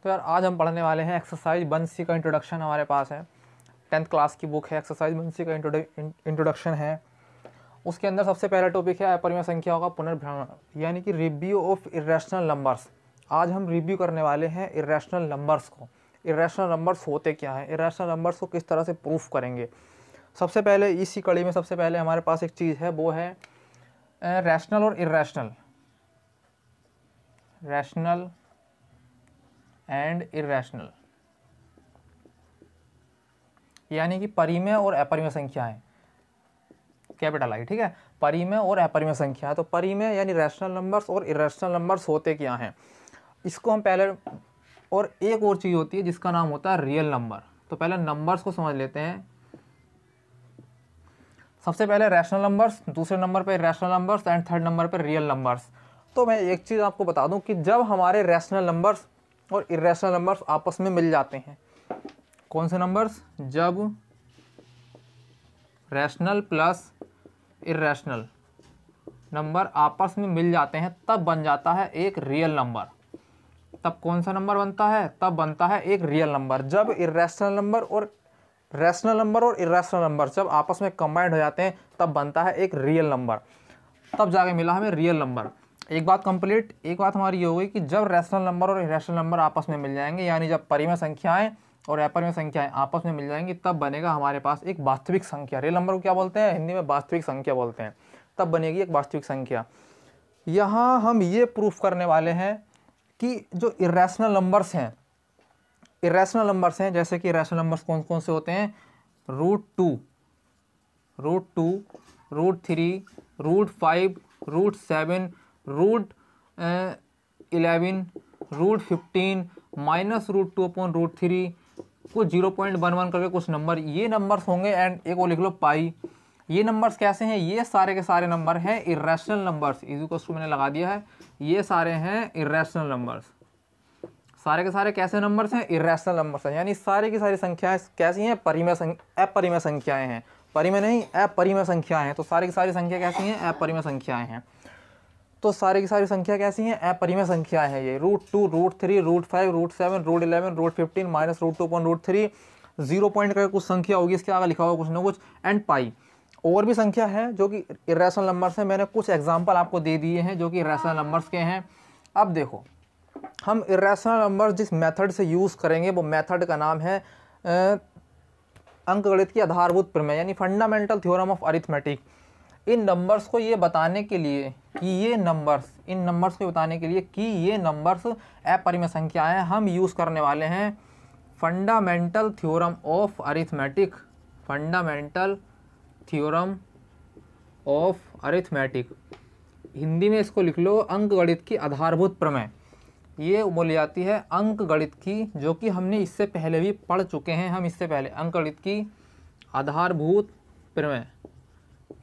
तो यार आज हम पढ़ने वाले हैं एक्सरसाइज 1C का इंट्रोडक्शन हमारे पास है। 10th क्लास की बुक है, एक्सरसाइज 1C का इंट्रोडक्शन है। उसके अंदर सबसे पहला टॉपिक है अपरिमेय संख्याओं का पुनर्भ्रमण, यानी कि रिव्यू ऑफ इरेशनल नंबर्स। आज हम रिव्यू करने वाले हैं इरेशनल नंबर्स को। इरेशनल नंबर्स होते क्या हैं, इरेशनल नंबर्स को किस तरह से प्रूफ करेंगे। सबसे पहले इसी कड़ी में सबसे पहले हमारे पास एक चीज़ है, वो है रैशनल और इरेशनल, रैशनल एंड इरेशनल, यानी कि परिमेय और अपरिमेय संख्याएं, कैपिटल आई, ठीक है। परिमेय और अपरिमेय संख्या, तो परिमेय यानी रैशनल नंबर्स और इरेशनल नंबर्स होते क्या हैं, इसको हम पहले, और एक और चीज़ होती है जिसका नाम होता है रियल नंबर। तो पहले नंबर्स को समझ लेते हैं। सबसे पहले रैशनल नंबर्स, दूसरे नंबर पे irrational numbers and third number पे रियल नंबर्स। तो मैं एक चीज़ आपको बता दूं कि जब हमारे रैशनल नंबर्स और इरेशनल नंबर्स आपस में मिल जाते हैं, कौन से नंबर्स, जब रैशनल प्लस इरेशनल नंबर आपस में मिल जाते हैं तब बन जाता है एक रियल नंबर। तब कौन सा नंबर बनता है, तब बनता है एक रियल नंबर। जब इरेशनल नंबर और रैशनल नंबर और इरेशनल नंबर जब आपस में कंबाइंड हो जाते हैं तब बनता है एक रियल नंबर, तब जाके मिला हमें रियल नंबर। एक बात कंप्लीट, एक बात हमारी ये हो गई कि जब रैशनल नंबर और इरेशनल नंबर आपस में मिल जाएंगे, यानी जब परिमेय संख्याएं और अपरिमेय संख्याएं आपस में मिल जाएंगी, तब बनेगा हमारे पास एक वास्तविक संख्या। रियल नंबर को क्या बोलते हैं, हिंदी में वास्तविक संख्या बोलते हैं। तब बनेगी एक वास्तविक संख्या। यहाँ हम ये प्रूफ करने वाले हैं कि जो इरेशनल नंबर्स हैं, इरेशनल नंबर्स हैं, जैसे कि इरेशनल नंबर्स कौन कौन से होते हैं, √2, √2, √3, √5, √7, √11, √15, -√2/√3, कुछ 0.11 करके कुछ नंबर, ये नंबर्स होंगे। एंड एक वो लिख लो पाई। ये नंबर्स कैसे हैं, ये सारे के सारे नंबर हैं इरेशनल नंबर्स। इक्वल्स टू मैंने लगा दिया है, ये सारे हैं इरेशनल नंबर्स। सारे के सारे कैसे नंबर्स हैं, इरेशनल नंबर्स हैं, यानी सारी की सारी संख्याएं कैसी हैं, अपरिमेय संख्याएं हैं। परिमेय नहीं, अपरिमेय संख्याएं हैं। तो सारी की सारी संख्या कैसी हैं, अपरिमेय संख्याएं हैं। तो सारी की सारी संख्या कैसी हैं, अपरिमेय संख्याएं हैं। ये √2, √3, √5, √7, √11, √15, -√2/√3, 0 पॉइंट का कुछ संख्या होगी, इसके आगे लिखा होगा कुछ ना कुछ, एंड पाई। और भी संख्या है जो कि इरेशनल नंबर्स हैं। मैंने कुछ एग्जाम्पल आपको दे दिए हैं जो कि इरेशनल नंबर्स के हैं। अब देखो, हम इरेशनल नंबर्स जिस मेथड से यूज़ करेंगे वो मेथड का नाम है अंकगणित की आधारभूत प्रमेय, यानी fundamental theorem of arithmetic. In numbers को ये बताने के लिए कि ये नंबर्स, इन नंबर्स को बताने के लिए कि ये नंबर्स अपरिमेय संख्याएं हैं, हम यूज़ करने वाले हैं fundamental theorem of arithmetic. Fundamental theorem of arithmetic, Hindi में इसको लिख लो अंकगणित की आधारभूत प्रमेय। ये बोली जाती है अंकगणित की, जो कि हमने इससे पहले भी पढ़ चुके हैं। हम इससे पहले अंकगणित की आधारभूत प्रमेय,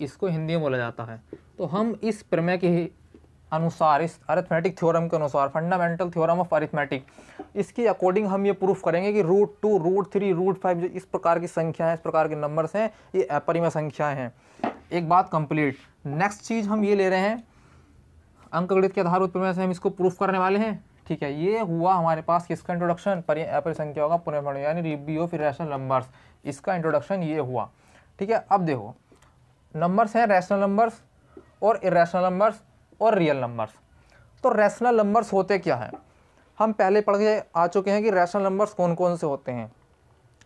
इसको हिंदी में बोला जाता है। तो हम इस प्रमेय के अनुसार, इस अरिथमेटिक थ्योरम के अनुसार, फंडामेंटल थ्योरम ऑफ अरिथमेटिक, इसके अकॉर्डिंग हम ये प्रूफ करेंगे कि √2, √3, √5 जो इस प्रकार की संख्या है, इस प्रकार के नंबर्स हैं, ये अपरिमेय संख्याएं हैं। एक बात कंप्लीट। नेक्स्ट चीज़ हम ये ले रहे हैं, अंकगणित के आधारभूत प्रमेय से हम इसको प्रूफ करने वाले हैं, ठीक है। ये हुआ हमारे पास किसका इंट्रोडक्शन, अपरिमेय संख्याओं का पुनर्भ्रमण, यानी रिव्यू ऑफ इरेशनल नंबर्स, इसका इंट्रोडक्शन ये हुआ, ठीक है। अब देखो, नंबर्स हैं रैशनल नंबर्स और इरेशनल नंबर्स और रियल नंबर्स। तो रैशनल नंबर्स होते क्या हैं, हम पहले पढ़ के आ चुके हैं कि रैशनल नंबर्स कौन कौन से होते हैं।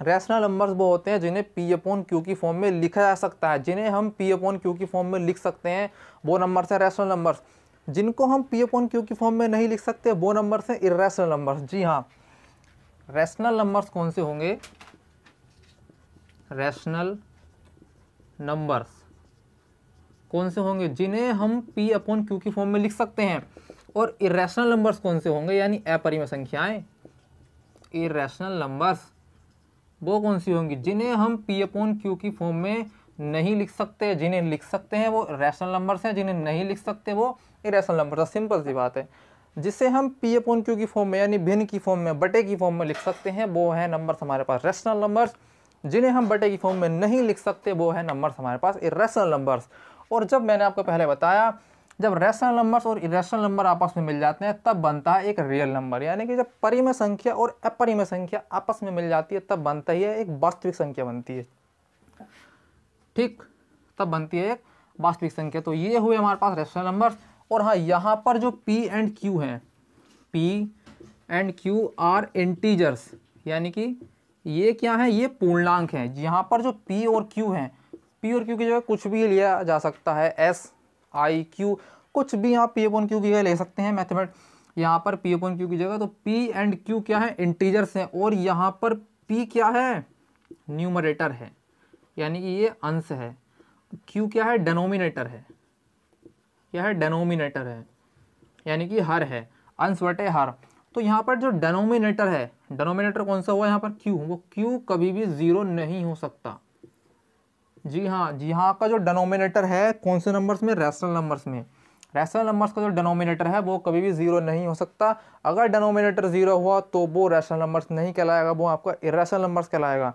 रैशनल नंबर्स वो होते हैं जिन्हें P/Q की फॉर्म में लिखा जा सकता है, जिन्हें हम P/Q की फॉर्म में लिख सकते हैं, वो नंबर्स हैं रैशनल नंबर्स। जिनको हम P/Q की फॉर्म में नहीं लिख सकते, वो नंबर्स हैं इरेशनल नंबर्स। जी हाँ, रैशनल नंबर्स कौन से होंगे, रैशनल नंबर्स कौन से होंगे जिन्हें हम P/Q की फॉर्म में लिख सकते हैं। और इरेशनल नंबर्स कौन से होंगे, यानी अपरिमेय संख्याएं। इरेशनल नंबर्स वो कौन सी होंगी जिन्हें हम P/Q की फॉर्म में नहीं लिख सकते। जिन्हें लिख सकते हैं वो रैशनल नंबर्स हैं, जिन्हें नहीं लिख सकते वो इरेशनल नंबर्स। सिंपल सी बात है। जिसे हम P/Q की फॉर्म में, यानी भिन्न की फॉर्म में, बटे की फॉर्म में लिख सकते हैं, वो है नंबर्स हमारे पास रैशनल नंबर्स। जिन्हें हम बटे की फॉर्म में नहीं लिख सकते, वो है नंबर्स हमारे पास इरेशनल नंबर्स। और जब मैंने आपको पहले बताया जब रैशनल नंबर्स और इरेशनल नंबर आपस में मिल जाते हैं तब बनता है एक रियल नंबर, यानी कि जब परिमेय संख्या और अपरिमेय संख्या आपस में मिल जाती है तब बनता ही है एक वास्तविक संख्या बनती है। ठीक, तब बनती है एक वास्तविक संख्या। तो ये हुए हमारे पास रैशनल नंबर्स। और हाँ, यहाँ पर जो P एंड Q हैं, P and Q are integers, यानी कि ये क्या है, ये पूर्णांक हैं। यहाँ पर जो P और Q हैं, P और Q की जगह कुछ भी लिया जा सकता है, S I Q, कुछ भी आप P अपॉन Q की जगह ले सकते हैं मैथमेट। यहाँ पर P अपॉन Q की जगह तो P एंड Q क्या है, इंटीजर्स हैं। और यहाँ पर P क्या है, न्यूमरेटर है, यानी कि ये अंश है। Q क्या है, डेनोमिनेटर है। क्या है, डेनोमिनेटर है, यानी कि हर है, अंश बटे हर। तो यहाँ पर जो डेनोमिनेटर है, डेनोमिनेटर कौन सा हुआ यहाँ पर, Q, वो Q कभी भी जीरो नहीं हो सकता। जी हाँ, यहाँ का जो डेनोमिनेटर है कौन से नंबर्स में, रैशनल नंबर्स में, रैशनल नंबर्स का जो डेनोमिनेटर है वो कभी भी जीरो नहीं हो सकता। अगर डेनोमिनेटर जीरो हुआ तो वो रैशनल नंबर्स नहीं कहलाएगा, वो आपका इरेशनल नंबर्स कहलाएगा।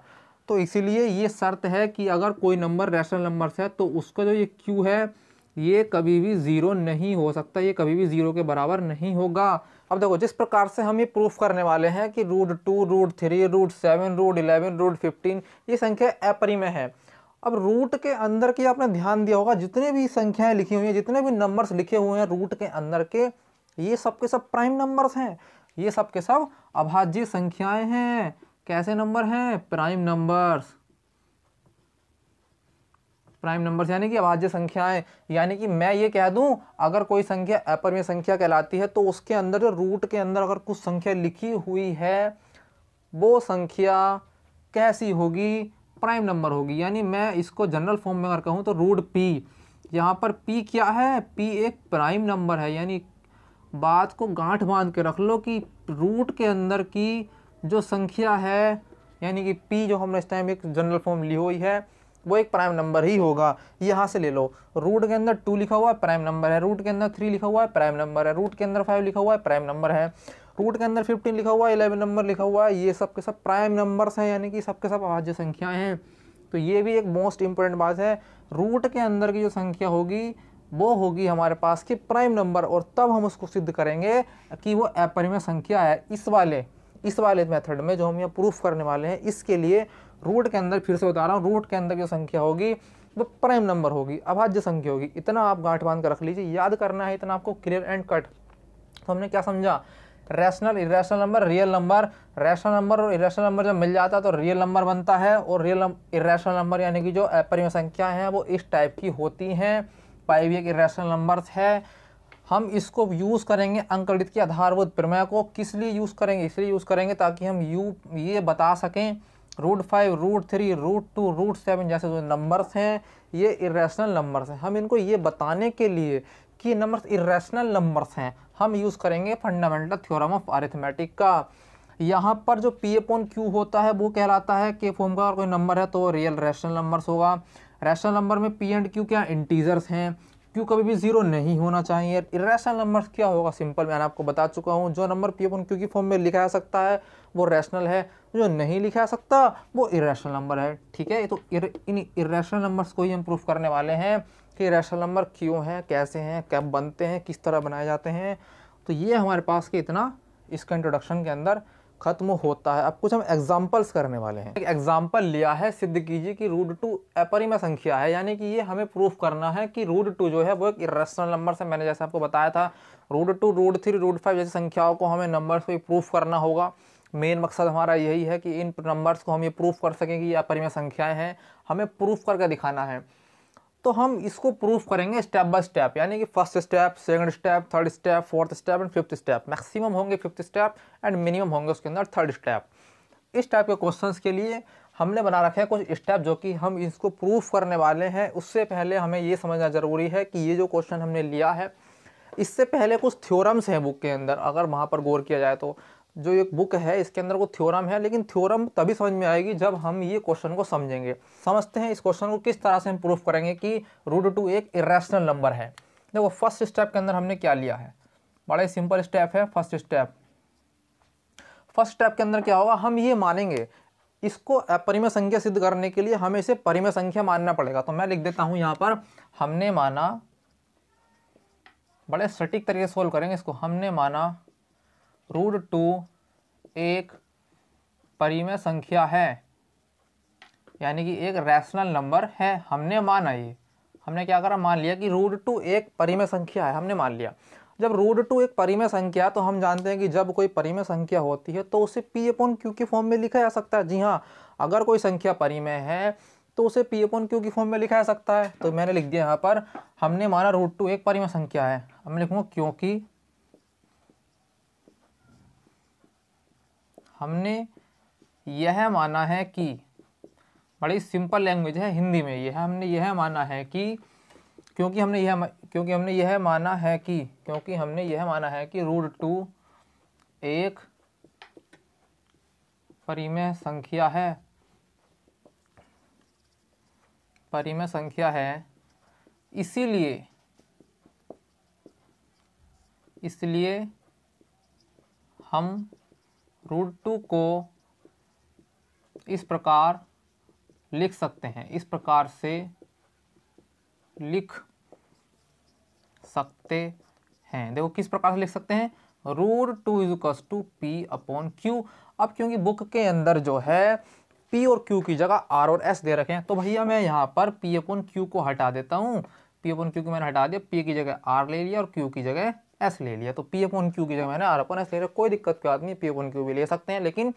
तो इसीलिए ये शर्त है कि अगर कोई नंबर रैशनल नंबर्स है तो उसका जो ये Q है ये कभी भी जीरो नहीं हो सकता, ये कभी भी जीरो के बराबर नहीं होगा। अब देखो, जिस प्रकार से हम ये प्रूफ करने वाले हैं कि √2, √3, √7, √11, √15 ये संख्या अपरिमेय है। अब रूट के अंदर की आपने ध्यान दिया होगा, जितने भी संख्याएं लिखी हुई हैं, जितने भी नंबर्स लिखे हुए हैं रूट के अंदर के, ये सब के सब प्राइम नंबर्स हैं, ये सब के सब अभाज्य संख्याएं हैं। कैसे नंबर हैं, प्राइम नंबर्स, प्राइम नंबर्स यानी कि अभाज्य संख्याएं। यानी कि मैं ये कह दूं, अगर कोई संख्या अपरिमेय संख्या कहलाती है तो उसके अंदर जो रूट के अंदर अगर कुछ संख्या लिखी हुई है वो संख्या कैसी होगी, प्राइम नंबर होगी। यानी मैं इसको जनरल फॉर्म में अगर कहूँ तो √P, यहाँ पर P क्या है, P एक प्राइम नंबर है। यानी बात को गांठ बांध के रख लो कि रूट के अंदर की जो संख्या है, यानी कि P जो हमने इस टाइम एक जनरल फॉर्म ली हुई है वो एक प्राइम नंबर ही होगा। यहाँ से ले लो, रूट के अंदर 2 लिखा हुआ है प्राइम नंबर है, रूट के अंदर 3 लिखा हुआ है प्राइम नंबर है, रूट के अंदर 5 लिखा हुआ है प्राइम नंबर है, रूट के अंदर 15 लिखा हुआ है, 11 नंबर लिखा हुआ है, ये सब के सब प्राइम नंबर्स हैं, यानी कि सब के सब अभाज्य संख्याएं हैं। तो ये भी एक मोस्ट इंपॉर्टेंट बात है, रूट के अंदर की जो संख्या होगी वो होगी हमारे पास की प्राइम नंबर, और तब हम उसको सिद्ध करेंगे कि वो अपरिमेय संख्या है। इस वाले मेथड में जो हम यहाँ प्रूफ करने वाले हैं, इसके लिए रूट के अंदर, फिर से बता रहा हूँ, रूट के अंदर जो संख्या होगी वो प्राइम नंबर होगी, अभाज्य संख्या होगी। इतना आप गांठ बांध कर रख लीजिए, याद करना है इतना आपको, क्लियर एंड कट। तो हमने क्या समझा, rational, irrational number, real number. Rational number और इरेशनल नंबर जब मिल जाता है तो रियल नंबर बनता है, और रियल इरेशनल नंबर यानी कि जो अपरिमेय संख्याएं हैं वो इस टाइप की होती हैं। पाई भी एक इरेशनल नंबर्स है। हम इसको यूज़ करेंगे अंकगणित की आधारभूत प्रमेय को। किस लिए यूज़ करेंगे, इसलिए यूज़ करेंगे ताकि हम ये बता सकें √5, √3, √2, √7 जैसे जो नंबर्स हैं ये इरेशनल नंबर्स हैं। हम इनको ये बताने के लिए कि नंबर्स इरेशनल नंबर्स हैं, हम यूज़ करेंगे फंडामेंटल थ्योरम ऑफ अरिथमेटिक का। यहाँ पर जो P अपॉन Q होता है वो कहलाता है कि फॉर्म का, अगर कोई नंबर है तो रियल रैशनल नंबर्स होगा। रैशनल नंबर में P एंड Q क्या इंटीजर्स हैं, Q कभी भी जीरो नहीं होना चाहिए। इरेशनल नंबर्स क्या होगा, सिंपल, मैंने आपको बता चुका हूँ, जो नंबर P अपॉन Q की फॉर्म में लिखा जा सकता है वो रैशनल है, जो नहीं लिखा जा सकता वो इरेशनल नंबर है। ठीक है, तो इन इरेशनल नंबर्स को ही हम प्रूफ करने वाले हैं कि रैशनल नंबर क्यों हैं, कैसे हैं, कब बनते हैं, किस तरह बनाए जाते हैं। तो ये हमारे पास के इतना इसका इंट्रोडक्शन के अंदर खत्म होता है। अब कुछ हम एग्जांपल्स करने वाले हैं। एक एग्जांपल लिया है, सिद्ध कीजिए कि √2 अपरिमेय संख्या है, यानी कि ये हमें प्रूफ करना है कि √2 जो है वो एक इरेशनल नंबर है। मैंने जैसे आपको बताया था, √2, √3, √5 जैसी संख्याओं को हमें नंबर्स को प्रूफ करना होगा। मेन मकसद हमारा यही है कि इन नंबर्स को हम ये प्रूफ कर सकें कि ये अपरिमेय संख्याएं हैं, हमें प्रूफ करके दिखाना है। तो हम इसको प्रूफ करेंगे स्टेप बाय स्टेप, यानी कि first step, second step, third step, fourth step and fifth step. Maximum होंगे फिफ्थ स्टेप एंड मिनिमम होंगे उसके अंदर थर्ड स्टेप। इस टाइप के क्वेश्चंस के लिए हमने बना रखे हैं कुछ स्टेप जो कि हम इसको प्रूफ करने वाले हैं। उससे पहले हमें ये समझना ज़रूरी है कि ये जो क्वेश्चन हमने लिया है इससे पहले कुछ थ्योरम्स हैं बुक के अंदर, अगर वहाँ पर गौर किया जाए तो जो एक बुक है इसके अंदर वो थ्योरम है, लेकिन थ्योरम तभी समझ में आएगी जब हम ये क्वेश्चन को समझेंगे। समझते हैं इस क्वेश्चन को किस तरह से हम प्रूफ करेंगे कि √2 एक इरेशनल नंबर है। देखो, फर्स्ट स्टेप के अंदर हमने क्या लिया है, बड़ा ही सिंपल स्टेप है। फर्स्ट स्टेप के अंदर क्या होगा, हम ये मानेंगे, इसको अपरिमेय संख्या सिद्ध करने के लिए हमें इसे परिमेय संख्या मानना पड़ेगा। तो मैं लिख देता हूँ यहाँ पर, हमने माना बड़े सटीक तरीके से सोल्व करेंगे इसको। हमने माना √2 एक परिमेय संख्या है, यानी कि एक रैशनल नंबर है। हमने माना, ये हमने क्या करा, मान लिया कि √2 एक परिमेय संख्या है, हमने मान लिया। जब √2 एक परिमेय संख्या, तो हम जानते हैं कि जब कोई परिमेय संख्या होती है तो उसे P/Q के फॉर्म में लिखा जा सकता है। जी हाँ, अगर कोई संख्या परिमेय है तो उसे P/Q की फॉर्म में लिखा जा सकता है। तो मैंने लिख दिया यहाँ पर, हमने माना √2 एक परिमेय संख्या है। अब मैं लिखूंगा क्योंकि हमने यह माना है कि, बड़ी सिंपल लैंग्वेज है हिंदी में ये है, हमने यह माना है कि, क्योंकि हमने यह माना है कि √2 एक परिमेय संख्या है, इसलिए हम √2 को इस प्रकार लिख सकते हैं, इस प्रकार से लिख सकते हैं। देखो किस प्रकार से लिख सकते हैं, √2 = P/Q। अब क्योंकि बुक के अंदर जो है P और Q की जगह R और S दे रखे हैं, तो भैया मैं यहाँ पर P/Q को हटा देता हूँ। P/Q को मैंने हटा दिया, P की जगह R ले लिया और Q की जगह S ले लिया। तो P/Q की जगह मैंने R/S ले लिया, कोई दिक्कत की बात नहीं, P/Q भी ले सकते हैं, लेकिन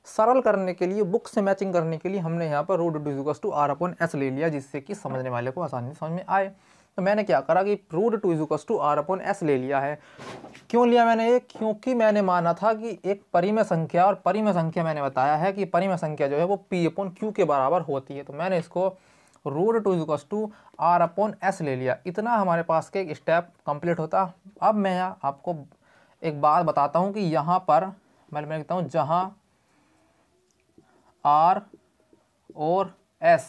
सरल करने के लिए, बुक से मैचिंग करने के लिए हमने यहाँ पर √2 = R/S ले लिया, जिससे कि समझने वाले को आसानी से समझ में आए। तो मैंने क्या करा कि √2 = R/S ले लिया है। क्यों लिया मैंने ये, क्योंकि मैंने माना था कि एक परिमेय संख्या, और परिमेय संख्या मैंने बताया है कि परिमेय संख्या जो है वो P/Q के बराबर होती है। तो मैंने इसको √2 = R/S ले लिया। इतना हमारे पास के एक स्टेप कंप्लीट होता। अब मैं आपको एक बात बताता हूँ कि यहाँ पर मैं लिखता हूँ, जहाँ R और S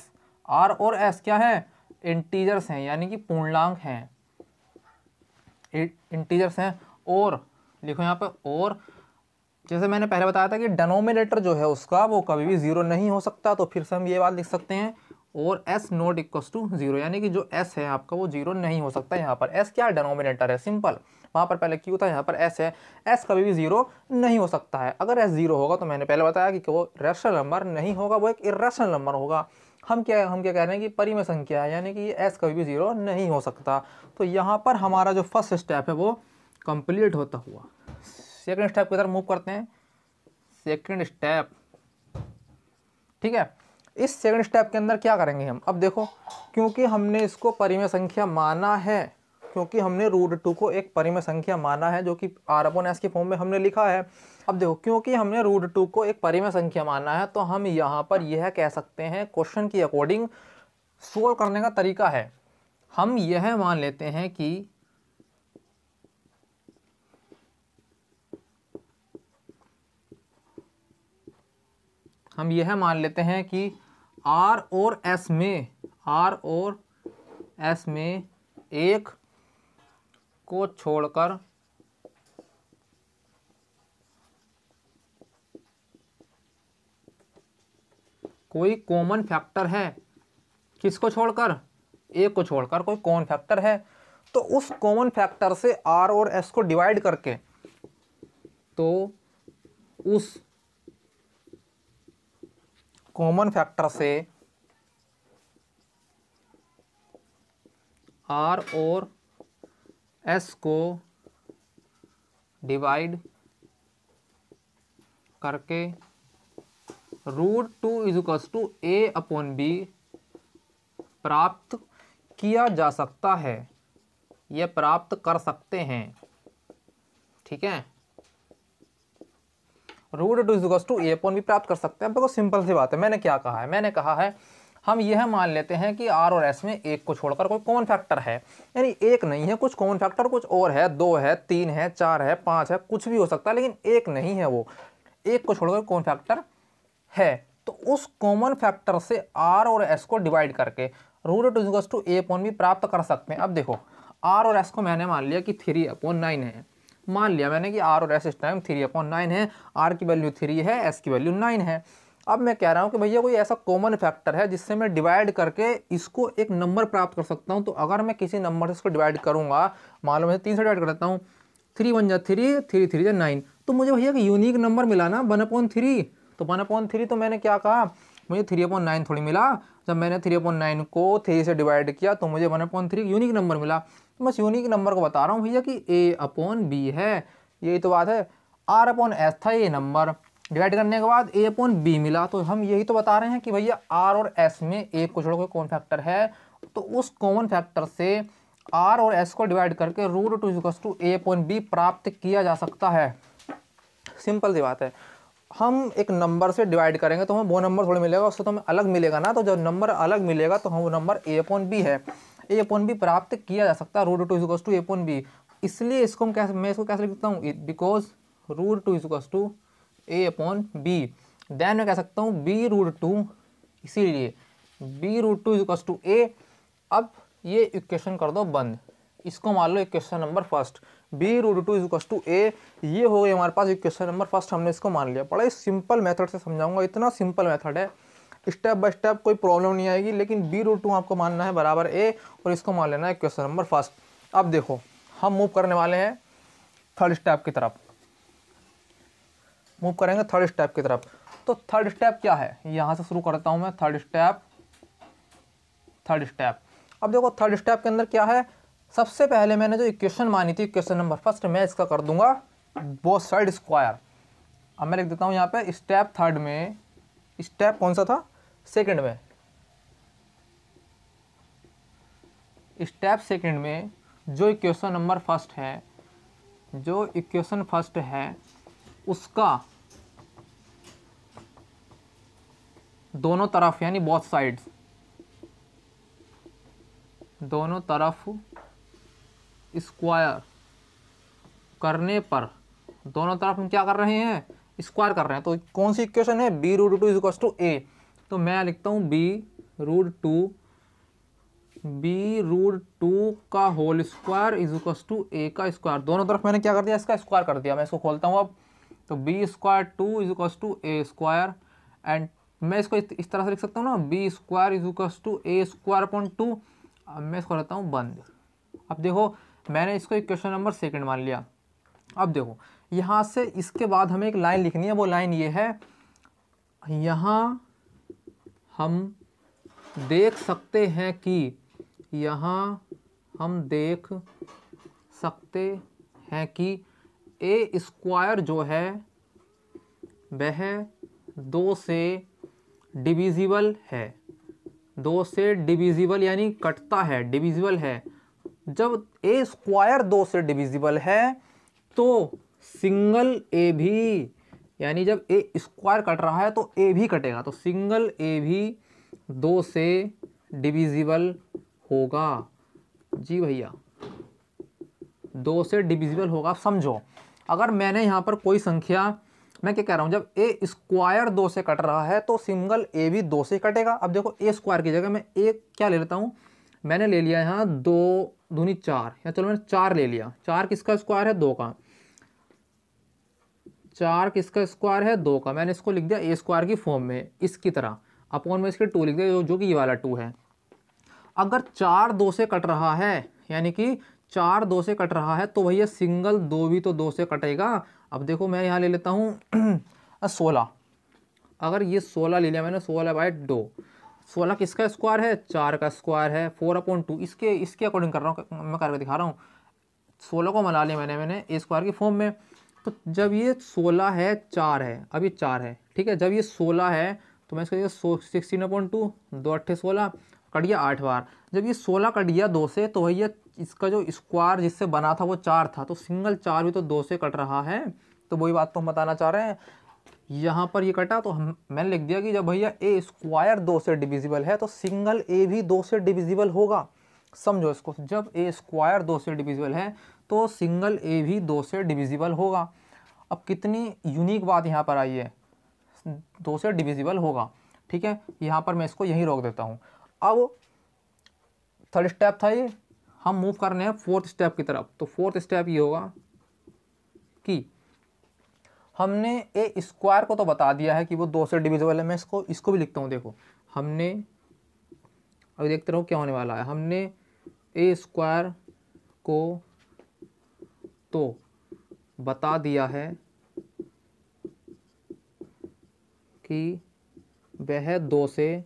क्या है, इंटीजर्स हैं, यानी कि पूर्णांक हैं, इंटीजर्स हैं। और लिखो यहाँ पर, और जैसे मैंने पहले बताया था कि डिनोमिनेटर जो है उसका वो कभी भी 0 नहीं हो सकता, तो फिर से हम ये बात लिख सकते हैं, और S ≠ 0, यानी कि जो S है आपका वो 0 नहीं हो सकता। यहाँ पर S क्या है, डिनोमिनेटर है, सिंपल। वहाँ पर पहले Q था, यहाँ पर S है। S कभी भी 0 नहीं हो सकता है। अगर S 0 होगा तो मैंने पहले बताया कि वो रैशनल नंबर नहीं होगा, वो एक इर्रेशनल नंबर होगा। हम क्या कह रहे हैं कि परिमेय संख्या है, यानी कि ये S कभी भी 0 नहीं हो सकता। तो यहाँ पर हमारा जो फर्स्ट स्टेप है वो कंप्लीट होता हुआ सेकंड स्टेप की तरफ मूव करते हैं। सेकंड स्टेप, ठीक है। इस सेकंड स्टेप के अंदर क्या करेंगे हम, अब देखो, क्योंकि हमने इसको परिमेय संख्या माना है, क्योंकि हमने √2 को एक परिमेय संख्या माना है, जो कि R/S के फॉर्म में हमने लिखा है। अब देखो, क्योंकि हमने √2 को एक परिमेय संख्या माना है, तो हम यहाँ पर यह कह सकते हैं, क्वेश्चन की अकॉर्डिंग सोल्व करने का तरीका है, हम यह मान लेते हैं कि R और S में एक को छोड़कर कोई कॉमन फैक्टर है। किसको छोड़कर, एक को छोड़कर कोई कॉमन फैक्टर है, तो उस कॉमन फैक्टर से R और S को डिवाइड करके, तो उस कॉमन फैक्टर से R और S को डिवाइड करके √2 = A/B प्राप्त किया जा सकता है, यह प्राप्त कर सकते हैं, ठीक है। √2 = A/B प्राप्त कर सकते हैं। देखो सिंपल सी बात है, मैंने क्या कहा है, मैंने कहा है हम यह मान लेते हैं कि R और S में एक को छोड़कर कोई कॉमन फैक्टर है, यानी एक नहीं है, कुछ कॉमन फैक्टर कुछ और है, 2 है, 3 है, 4 है, 5 है, कुछ भी हो सकता है, लेकिन एक नहीं है, वो एक को छोड़कर कॉमन फैक्टर है। तो उस कॉमन फैक्टर से R और S को डिवाइड करके √2 = A/B प्राप्त कर सकते हैं। अब देखो, R और S को मैंने मान लिया कि 3/9 है, मान लिया मैंने कि R और S इस टाइम 3/9 है, R की वैल्यू 3 है, S की वैल्यू 9 है। अब मैं कह रहा हूँ कि भैया कोई ऐसा कॉमन फैक्टर है जिससे मैं डिवाइड करके इसको एक नंबर प्राप्त कर सकता हूँ। तो अगर मैं किसी नंबर से इसको डिवाइड करूँगा, मान लो मैं 3 से डिवाइड कर देता हूँ, 3 1 जा 3, 3 3 जा 9, तो मुझे भैया कि यूनिक नंबर मिला ना 1/3। तो 1/3 तो मैंने क्या कहा, मुझे 3/9 थोड़ी मिला। जब मैंने 3/9 को 3 से डिवाइड किया तो मुझे 1/3 यूनिक नंबर मिला। तो बस यूनिक नंबर को बता रहा हूँ भैया कि A/B है, यही तो बात है। R/S था ये नंबर, डिवाइड करने के बाद A/B मिला। तो हम यही तो बता रहे हैं कि भैया R और S में एक को छोड़ के कॉमन फैक्टर है, तो उस कॉमन फैक्टर से R और S को डिवाइड करके √2 A/B प्राप्त किया जा सकता है। सिंपल सी बात है। हम एक नंबर से डिवाइड करेंगे तो हमें वो नंबर थोड़ी मिलेगा, उससे तो हमें अलग मिलेगा ना। तो जब नंबर अलग मिलेगा तो हम वो नंबर A/B है, A/B प्राप्त किया जा सकता है √2 A/B। इसलिए इसको मैं इसको कैसे लिख सकता हूँ, बिकॉज √2 A/B। देन मैं कह सकता हूँ B√2, इसीलिए B√2 A। अब ये इक्वेशन कर दो बंद, इसको मान लो equation number first, B√2 A। ये हो गई हमारे पास इक्वेशन नंबर फर्स्ट, हमने इसको मान लिया। बड़ा ही सिंपल मेथड से समझाऊंगा, इतना सिंपल मेथड है, स्टेप बाय स्टेप कोई प्रॉब्लम नहीं आएगी। लेकिन B√2 आपको मानना है बराबर A और इसको मान लेना है इक्वेशन नंबर फर्स्ट। अब देखो हम मूव करने वाले हैं थर्ड स्टेप की तरफ, मूव करेंगे थर्ड स्टेप की तरफ। तो थर्ड स्टेप क्या है, यहाँ से शुरू करता हूँ मैं। थर्ड स्टेप अब देखो थर्ड स्टेप के अंदर क्या है। सबसे पहले मैंने जो इक्वेशन मानी थी इक्वेशन नंबर फर्स्ट, मैं इसका कर दूंगा बोथ साइड स्क्वायर। अब मैं लिख देता हूँ यहाँ पे स्टेप थर्ड में, स्टेप कौन सा था, सेकंड में, स्टेप सेकंड में जो इक्वेशन नंबर फर्स्ट है, जो इक्वेशन फर्स्ट है उसका दोनों तरफ यानी बोथ साइड्स, दोनों तरफ स्क्वायर करने पर, दोनों तरफ हम क्या कर रहे हैं, स्क्वायर कर रहे हैं। तो कौन सी इक्वेशन है, B√2 A। तो मैं लिखता हूँ B√2 का होल स्क्वायर A का स्क्वायर। दोनों तरफ मैंने क्या कर दिया, इसका स्क्वायर कर दिया। मैं इसको खोलता हूँ अब, तो B²2 A स्क्वायर। एंड मैं इसको इस तरह से लिख सकता हूँ ना, B² A²/2। अब मैं इसको रहता हूँ बंद। अब देखो मैंने इसको इक्वेशन नंबर सेकंड मान लिया। अब देखो यहाँ से इसके बाद हमें एक लाइन लिखनी है, वो लाइन ये है, यहाँ हम देख सकते हैं कि, यहाँ हम देख सकते हैं कि A² जो है वह 2 से डिविजिबल है, 2 से डिविजिबल यानी कटता है, डिविजिबल है। जब A² 2 से डिविजिबल है तो सिंगल A भी, यानी जब A² कट रहा है तो A भी कटेगा, तो सिंगल A भी 2 से डिविजिबल होगा। जी भैया 2 से डिविजिबल होगा। समझो अगर मैंने यहाँ पर कोई संख्या, मैं क्या कह रहा हूँ, जब A² 2 से कट रहा है तो सिंगल A भी 2 से कटेगा। अब देखो A² की जगह मैं A क्या ले लेता हूँ, मैंने ले लिया यहाँ 2 दूनी 4, या चलो मैंने 4 ले लिया। 4 किसका स्क्वायर है, 2 का। 4 किसका स्क्वायर है, 2 का। मैंने इसको लिख दिया A² की फॉर्म में, इसकी तरह, अपॉन में इसके 2 लिख दिया, जो कि ये वाला 2 है। अगर 4 2 से कट रहा है, यानी कि 4 2 से कट रहा है, तो भैया सिंगल 2 भी तो 2 से कटेगा। अब देखो मैं यहाँ ले लेता हूँ 16। अगर ये 16 ले लिया मैंने, 16/2, 16 किसका स्क्वायर है, 4 का स्क्वायर है, 4/2। इसके अकॉर्डिंग कर रहा हूँ, मैं करके दिखा रहा हूँ। 16 को मिला लिया मैंने A² की फॉर्म में। तो जब ये 16 है, 4 है, अब ये 4 है, ठीक है। जब ये 16 है तो मैं इसको 16/2, 2 8 16, कट गया 8 बार। जब ये 16 कट गया 2 से, तो भैया इसका जो स्क्वायर जिससे बना था वो 4 था, तो सिंगल 4 भी तो 2 से कट रहा है। तो वही बात तो हम बताना चाह रहे हैं। यहाँ पर ये कटा तो मैंने लिख दिया कि जब भैया A² 2 से डिविजिबल है तो सिंगल A भी 2 से डिविजिबल होगा। समझो इसको, जब A² 2 से डिविजिबल है तो सिंगल A भी 2 से डिविजिबल होगा। अब कितनी यूनिक बात यहाँ पर आई है, 2 से डिविजिबल होगा, ठीक है। यहाँ पर मैं इसको यहीं रोक देता हूँ। अब थर्ड स्टेप था ये, हम मूव कर रहे हैं फोर्थ स्टेप की तरफ। तो फोर्थ स्टेप ये होगा कि हमने ए स्क्वायर को तो बता दिया है कि वो 2 से डिविजिबल है। मैं इसको भी लिखता हूँ। देखो हमने, अभी देखते रहो क्या होने वाला है। हमने ए स्क्वायर को तो बता दिया है कि वह 2 से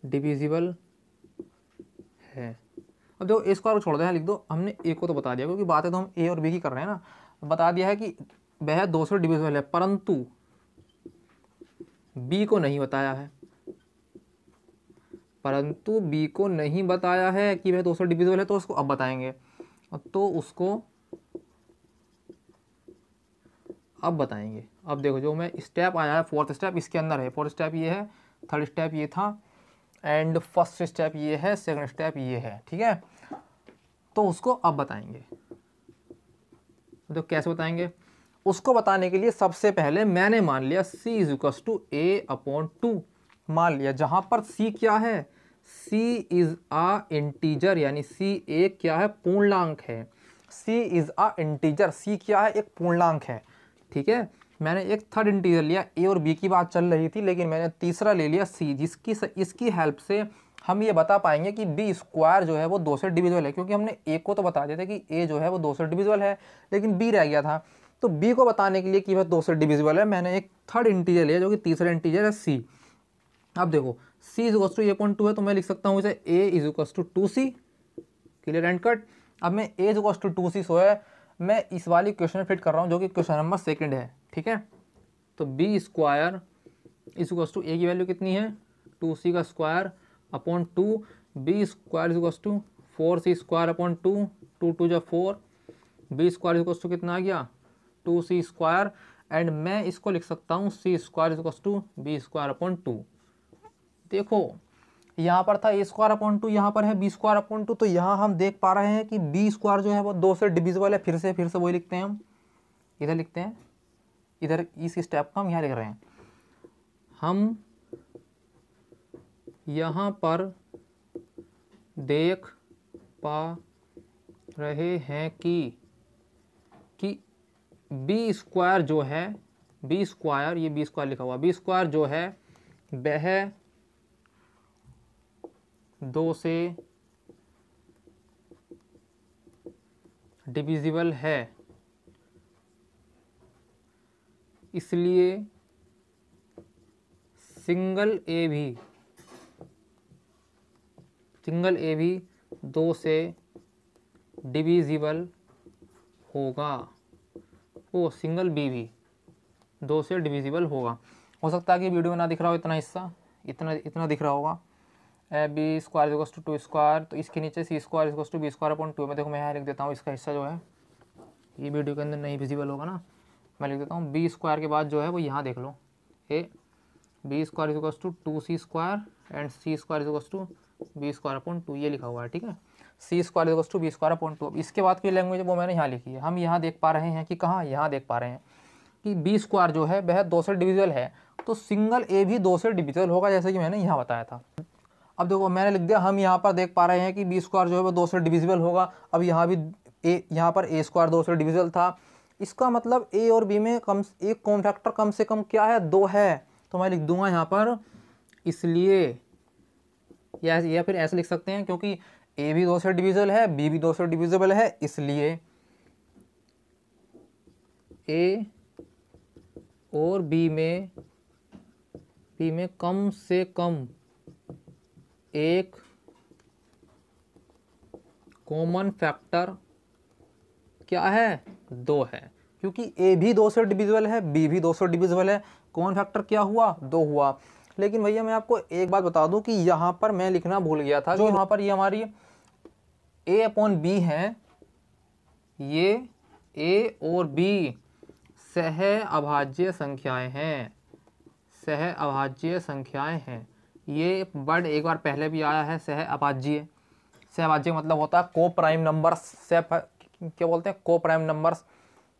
डिविजिबल है। अब देखो ए स्क्वायर को छोड़ दें, लिख दो। हमने ए को तो बता दिया, क्योंकि बातें तो हम ए और बी की कर रहे हैं ना। बता दिया है कि वह 2 से डिविजिबल है, परंतु बी को नहीं बताया है। परंतु बी को नहीं बताया है कि वह 2 से डिविजिबल है, तो उसको अब बताएंगे। तो उसको अब बताएंगे। अब देखो जो मैं स्टेप आया है, 4th स्टेप इसके अंदर है। 4th स्टेप ये है, 3rd स्टेप ये था, एंड 1st स्टेप ये है, 2nd स्टेप ये है। ठीक है, तो उसको अब बताएंगे। तो कैसे बताएंगे? उसको बताने के लिए सबसे पहले मैंने मान लिया c = a/2 मान लिया, जहां पर c क्या है? c इज अ इंटीजर, यानी c एक क्या है? पूर्णांक है। c is a integer, c क्या है? एक पूर्णांक है। ठीक है, मैंने एक 3rd इंटीजर लिया। a और b की बात चल रही थी, लेकिन मैंने तीसरा ले लिया c, इसकी हेल्प से हम ये बता पाएंगे कि बी स्क्वायर जो है वो 2 से डिविजिबल है। क्योंकि हमने ए को तो बता दिया था कि ए जो है वो 2 से डिविजिबल है, लेकिन बी रह गया था। तो बी को बताने के लिए कि वह 2 से डिविजिबल है, मैंने एक 3rd इंटीजर लिया, जो कि तीसरा इंटीजर है सी। अब देखो c = a/2 है, तो मैं लिख सकता हूँ इसे a = 2c। Clear and cut. अब मैं a = 2c सो है, मैं इस वाली क्वेश्चन में फिट कर रहा हूँ, जो कि क्वेश्चन नंबर 2 है। ठीक है, तो बी स्क्वायर = a की वैल्यू कितनी है? 2c का square upon 2, b square = 4c² upon 2, 2 2 = 4, b square = कितना आ गया? 2c²। एंड मैं इसको लिख सकता हूँ c² = b² अपॉन 2। देखो यहाँ पर था a²/2, यहाँ पर है b²/2, तो यहाँ हम देख पा रहे हैं कि b² जो है वो 2 से डिविजिबल है। फिर से वही लिखते हैं, हम इधर लिखते हैं, इधर इस स्टेप को हम यहाँ लिख रहे हैं। हम यहाँ पर देख पा रहे हैं कि b² जो है, b² ये b² लिखा हुआ, b² जो है वह 2 से डिविजिबल है, इसलिए सिंगल ए भी 2 से डिविजिबल होगा। वो सिंगल बी भी 2 से डिविजिबल होगा। हो सकता है कि वीडियो में ना दिख रहा हो इतना हिस्सा, इतना दिख रहा होगा। b² = 2², तो इसके नीचे c² = b² अपॉन 2 में। देखो मैं यहाँ लिख देता हूँ, इसका हिस्सा जो है ये वीडियो के अंदर नहीं विजिबल होगा ना, मैं लिख देता हूँ b² के बाद जो है वो यहाँ देख लो, b² = 2c² and c² = b² upon 2, ये लिखा हुआ है। ठीक है, c² = b² अपॉन 2। अब इसके बाद की लैंग्वेज वो मैंने यहाँ लिखी है। हम यहाँ देख पा रहे हैं कि कहाँ, यहाँ देख पा रहे हैं कि b² जो है वह 2 से डिविजिबल है, तो सिंगल ए भी 2 से डिविजिबल होगा, जैसे कि मैंने यहाँ बताया था। अब देखो मैंने लिख दिया, हम यहाँ पर देख पा रहे हैं कि b² जो है वो 2 से डिविजिबल होगा। अब यहाँ भी यहाँ पर a² 2 से डिविजिबल था, इसका मतलब a और b में एक कॉमन फैक्टर कम से कम क्या है? 2 है। तो मैं लिख दूंगा यहाँ पर, इसलिए, या फिर ऐसे लिख सकते हैं, क्योंकि a भी 2 से डिविजिबल है, b भी 2 से डिविजिबल है, इसलिए a और b में कम से कम एक कॉमन फैक्टर क्या है? 2 है। क्योंकि a भी 2 से डिविजिबल है, b भी 2 से डिविजिबल है, कॉमन फैक्टर क्या हुआ? 2 हुआ। लेकिन भैया मैं आपको एक बात बता दूं कि यहाँ पर मैं लिखना भूल गया था, जो यहाँ पर ये हमारी a/b है, ये a और b सह अभाज्य संख्याएं हैं, सह अभाज्य संख्याएं हैं। ये वर्ड एक बार पहले भी आया है, सह अभाज्य। सह अभाज्य मतलब होता है को प्राइम नंबर्स, क्या बोलते हैं? को प्राइम नंबर्स।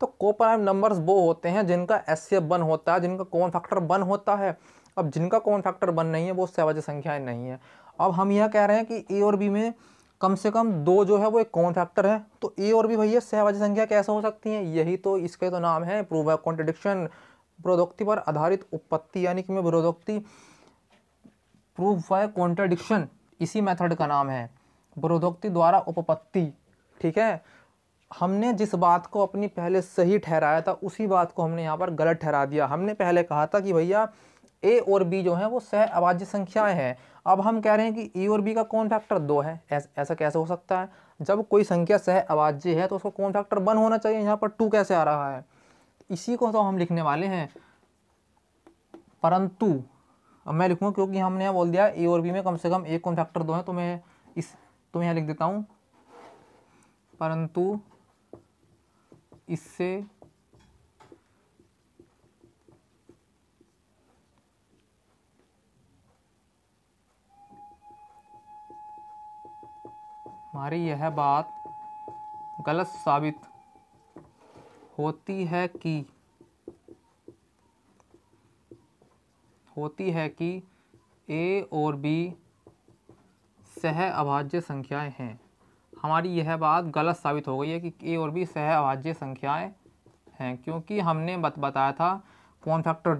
तो को प्राइम नंबर्स वो होते हैं जिनका HCF 1 होता है, जिनका कॉमन फैक्टर 1 होता है। अब जिनका कॉमन फैक्टर 1 नहीं है वो सहअभाज्य संख्याएं नहीं है। अब हम यह कह रहे हैं कि ए और बी में कम से कम 2 जो है वो एक कॉमन फैक्टर है, तो ए और बी भैया सहभाज्य संख्या कैसे हो सकती हैं? यही तो इसके तो नाम है प्रूव बाय कॉन्ट्रडिक्शन, विरोधोक्ति पर आधारित उपपत्ति, यानी कि मैं विरोधोक्ति प्रूफ बाय कॉन्ट्रडिक्शन, इसी मेथड का नाम है विरोधोक्ति द्वारा उपपत्ति। ठीक है, हमने जिस बात को अपनी पहले सही ठहराया था उसी बात को हमने यहाँ पर गलत ठहरा दिया। हमने पहले कहा था कि भैया ए और बी जो है वो सह अभाज्य संख्याएं हैं, अब हम कह रहे हैं कि ए और बी का कॉमन फैक्टर 2 है। ऐसा कैसे हो सकता है? जब कोई संख्या सह अभाज्य है तो उसका कॉमन फैक्टर 1 होना चाहिए, यहाँ पर 2 कैसे आ रहा है? इसी को तो हम लिखने वाले हैं, परंतु अब मैं लिखूँगा क्योंकि हमने यहाँ बोल दिया ए और बी में कम से कम एक कॉमन फैक्टर 2 है, तो मैं यहाँ लिख देता हूँ, परंतु इससे हमारी यह बात गलत साबित होती है कि ए और बी सह अभाज्य संख्याएं हैं। हमारी यह बात गलत साबित हो गई है कि ए और बी सह अभाज्य संख्याएं हैं, क्योंकि हमने बताया था कॉमन फैक्टर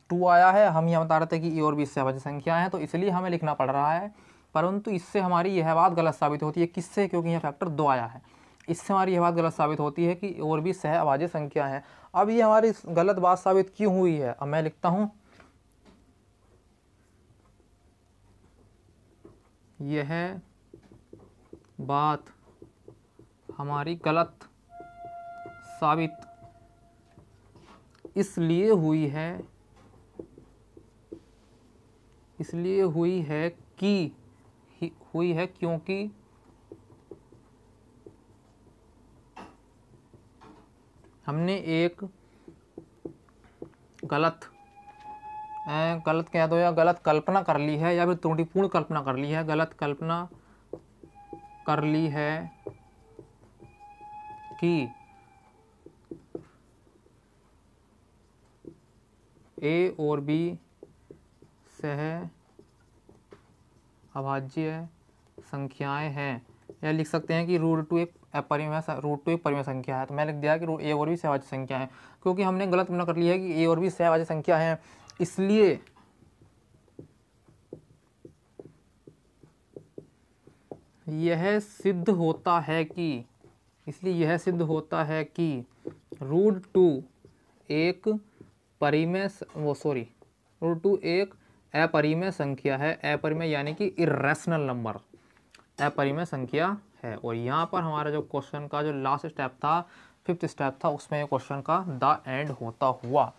2 आया है, हम यह बता रहे थे कि ए और बी सह अभाज्य संख्याएं हैं, तो इसलिए हमें लिखना पड़ रहा है। परंतु इससे हमारी यह बात गलत साबित होती है, किससे? क्योंकि यह फैक्टर 2 आया है, इससे हमारी यह बात गलत साबित होती है कि ए और बी सह अभाज्य संख्या है। अब ये हमारी गलत बात साबित क्यों हुई है? अब मैं लिखता हूँ, यह बात हमारी गलत साबित इसलिए हुई है क्योंकि हमने एक गलत कह दो या गलत कल्पना कर ली है, या फिर त्रुटिपूर्ण कल्पना कर ली है, गलत कल्पना कर ली है कि ए और बी सह अभाज्य संख्याएं हैं, या लिख सकते हैं कि √2 एक परिमेय संख्या है। तो मैं लिख दिया कि ए और बी सहभाज्य संख्या है, क्योंकि हमने गलत कल्पना कर ली है कि ए और बी सहभाज्य संख्या है, इसलिए यह सिद्ध होता है कि √2 एक √2 एक अपरिमेय संख्या है, अपरिमेय यानी कि इर्रेशनल नंबर, अपरिमेय संख्या है। और यहाँ पर हमारा जो क्वेश्चन का जो लास्ट स्टेप था, 5th स्टेप था, उसमें क्वेश्चन का द एंड होता हुआ,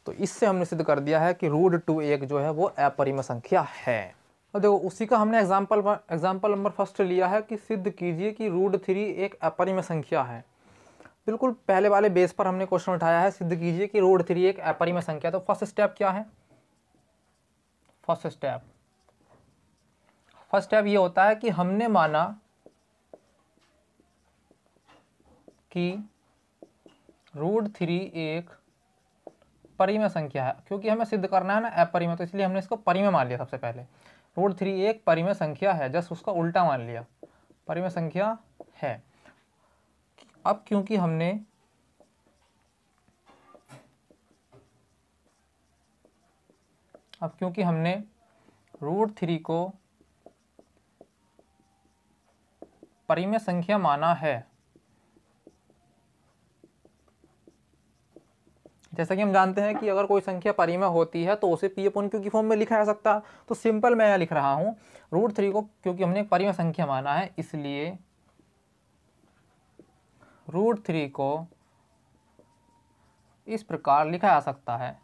तो इससे हमने सिद्ध कर दिया है कि √2 एक जो है वो अपरिमेय संख्या है। और देखो उसी का हमने एग्जाम्पल नंबर 1 लिया है कि सिद्ध कीजिए कि √3 एक अपरिमेय संख्या है। बिल्कुल पहले वाले बेस पर हमने क्वेश्चन उठाया है, सिद्ध कीजिए कि √3 एक अपरिमेय संख्या। तो फर्स्ट स्टेप क्या है? फर्स्ट स्टेप ये होता है कि हमने माना कि √3 एक परिमेय संख्या है, क्योंकि हमें सिद्ध करना है ना अपरिमेय, तो इसलिए हमने इसको परिमेय मान लिया। सबसे पहले √3 एक परिमेय संख्या है, जस्ट उसका उल्टा मान लिया, परिमेय संख्या है। अब क्योंकि हमने √3 को परिमेय संख्या माना है, जैसा कि हम जानते हैं कि अगर कोई संख्या परिमेय होती है तो उसे P/Q की फॉर्म में लिखा जा सकता है। तो सिंपल मैं यहाँ लिख रहा हूँ, √3 को क्योंकि हमने एक परिमेय संख्या माना है, इसलिए √3 को इस प्रकार लिखा जा सकता है,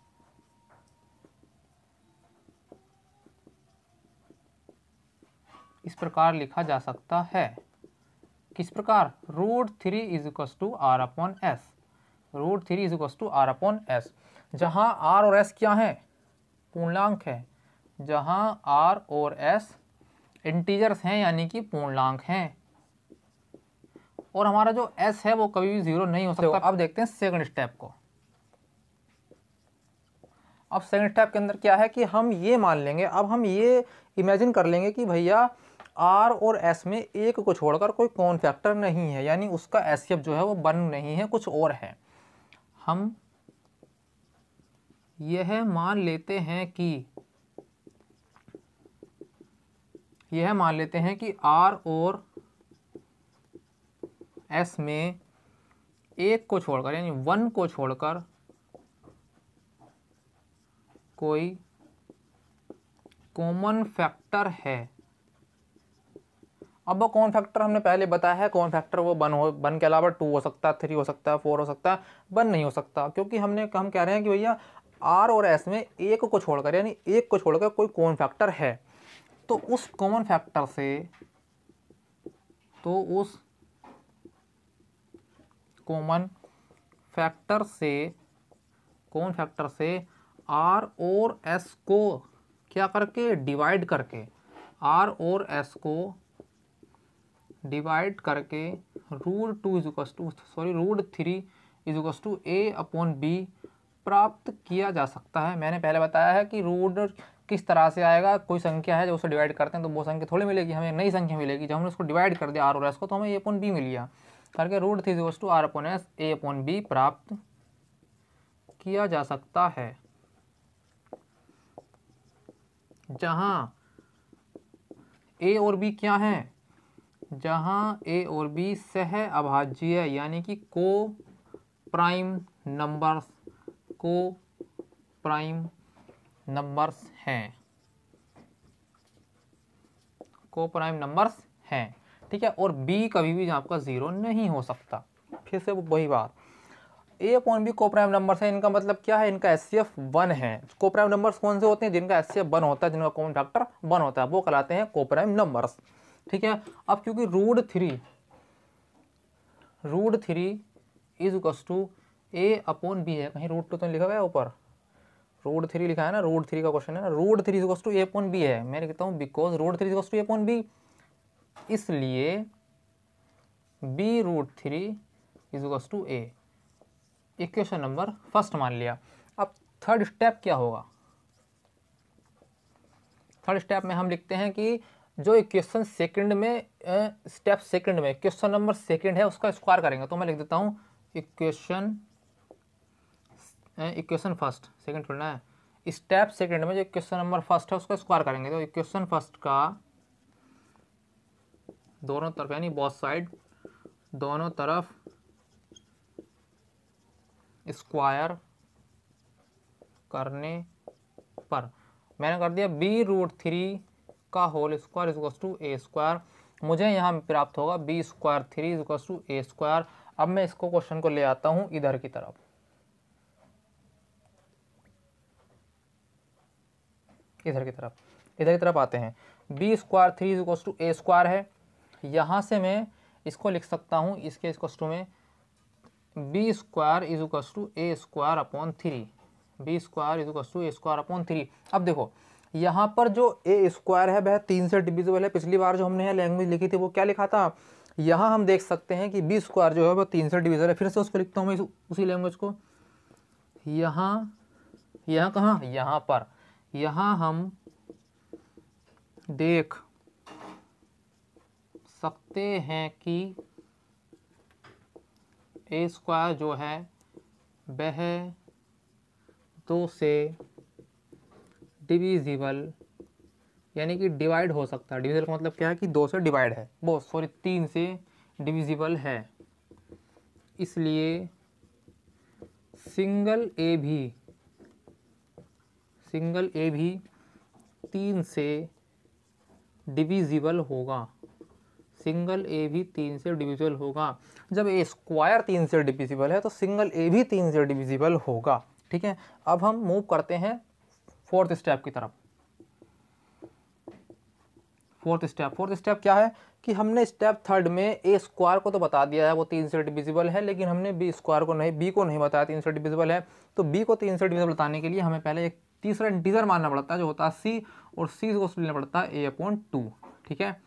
किस प्रकार? √3 R/S, जहां R और S क्या है? पूर्णांक है, जहां R और S इंटीजर्स हैं यानी कि पूर्णांक हैं, और हमारा जो S है वो कभी भी 0 नहीं हो सकता। अब देखते हैं सेकंड स्टेप को। अब सेकंड स्टेप के अंदर क्या है कि हम ये मान लेंगे, अब हम ये इमेजिन कर लेंगे कि भैया आर और एस में एक को छोड़कर कोई कॉमन फैक्टर नहीं है, यानी उसका एचसीएफ जो है वो 1 नहीं है, कुछ और है। हम यह मान लेते हैं कि आर और एस में एक को छोड़कर यानी 1 को छोड़कर कोई कॉमन फैक्टर है। अब वो कॉमन फैक्टर हमने पहले बताया है, कॉमन फैक्टर वो 1 के अलावा 2 हो सकता है, 3 हो सकता है, 4 हो सकता है, 1 नहीं हो सकता, क्योंकि हम कह रहे हैं कि भैया आर और एस में एक को छोड़कर यानी एक को छोड़कर कोई कॉमन फैक्टर है। तो उस कॉमन फैक्टर से आर और एस को क्या करके डिवाइड करके √3 a/b प्राप्त किया जा सकता है। मैंने पहले बताया है कि रूट किस तरह से आएगा, कोई संख्या है जो उसे डिवाइड करते हैं तो वो संख्या थोड़ी मिलेगी, हमें नई संख्या मिलेगी। जब हमने उसको डिवाइड कर दिया आर और एस को तो हमें a/b मिल गया करके √3 r/s a/b प्राप्त किया जा सकता है, जहां a और b क्या है, जहां a और b सह अभाज्य यानी कि को प्राइम नंबर्स हैं, ठीक है। और b कभी भी आपका 0 नहीं हो सकता। फिर से वही बात, a/b को प्राइम नंबर्स है, इनका मतलब क्या है, इनका एचसीएफ 1 है। को प्राइम नंबर्स कौन से होते हैं, जिनका एचसीएफ 1 होता है, जिनका कॉमन फैक्टर 1 होता है, वो कहलाते हैं को प्राइम नंबर्स, ठीक है। अब क्योंकि √3 a/b है, कहीं √2 तो लिखा हुआ है ऊपर, √3 लिखा है ना, √3 का क्वेश्चन है ना, √3 a/b है। मैं लिखता हूँ बिकॉज √3 a/b, इसलिए b√3 a, equation number first मान लिया। अब थर्ड स्टेप क्या होगा, थर्ड स्टेप में हम लिखते हैं कि जो इक्वेशन सेकंड में स्टेप सेकंड में क्वेश्चन नंबर सेकंड है उसका स्क्वायर करेंगे। तो मैं लिख देता हूँ इक्वेशन फर्स्ट, सेकंड थोड़ा है, स्टेप सेकंड में जो क्वेश्चन नंबर फर्स्ट है उसका स्क्वायर करेंगे। तो इक्वेशन फर्स्ट का दोनों तरफ यानी बोथ साइड, दोनों तरफ स्क्वायर करने पर मैंने कर दिया b√3 का होल स्क्वायर a²। मुझे यहाँ प्राप्त होगा b²3 a²। अब मैं इसको क्वेश्चन को ले आता हूँ इधर की तरफ, इधर की तरफ आते हैं। b²3 a² है, यहाँ से मैं इसको लिख सकता हूँ इसके इक्वल में b² a²/3 अब देखो यहाँ पर जो a² है वह 3 से डिविजिबल है। पिछली बार जो हमने लैंग्वेज लिखी थी वो क्या लिखा था, यहाँ हम देख सकते हैं कि b² जो है वह 3 से डिविजिबल है। फिर से उसको लिखता हूँ मैं उसी लैंग्वेज को, यहाँ कहाँ, यहाँ पर, यहाँ हम देख सकते हैं कि a² जो है वह 2 से डिविजिबल यानी कि डिवाइड हो सकता है। डिविजिबल का मतलब क्या है कि 2 से डिवाइड है, वो 3 से डिविजिबल है। इसलिए सिंगल ए भी 3 से डिविजिबल होगा, सिंगल ए भी 3 से डिविजिबल होगा। जब a² 3 से डिविजिबल है तो सिंगल ए भी 3 से डिविजिबल होगा, ठीक है। अब हम मूव करते हैं फोर्थ स्टेप की तरफ। फोर्थ स्टेप क्या है कि हमने स्टेप थर्ड में a² को तो बता दिया है वो 3 से डिविजिबल है, लेकिन हमने b² को नहीं, b को नहीं बताया 3 से डिविजिबल है। तो b को 3 से डिविजिबल बताने के लिए हमें पहले एक तीसरा इंटीजर मानना पड़ता है जो होता है c, और c को लेना पड़ता है a/2, ठीक है।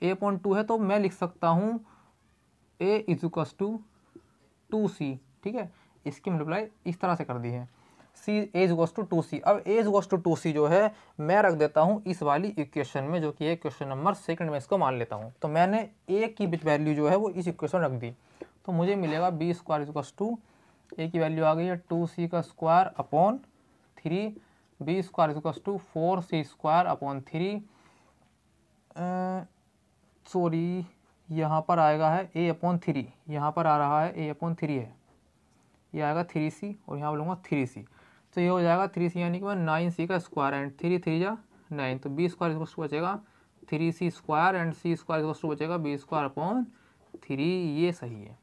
a/2 है तो मैं लिख सकता हूँ a = 2c, ठीक है। इसकी मल्टीप्लाई इस तरह से कर दी है। सी ए इज इक्वल्स टू 2c। अब ए इज इक्वल्स टू 2c जो है मैं रख देता हूँ इस वाली इक्वेशन में, जो कि है क्वेश्चन नंबर सेकंड में इसको मान लेता हूँ। तो मैंने ए की वैल्यू जो है वो इस इक्वेशन रख दी, तो मुझे मिलेगा b square is equals to, a की वैल्यू आ गई है 2c का square upon 3, b square is equals to 4c square upon 3, sorry यहाँ पर आएगा है a अपॉन 3, यहाँ पर आ रहा है a अपॉन 3 है, ये आएगा 3c और यहाँ बोलूँगा 3c, तो ये हो जाएगा 3c यानी कि 9c का स्क्वायर एंड 3 3 जा 9, तो बी स्क्वायर इक्वल्स टू बचेगा 3c square and c square equals to बचेगा बी स्क्वायर अपॉन 3, ये सही है।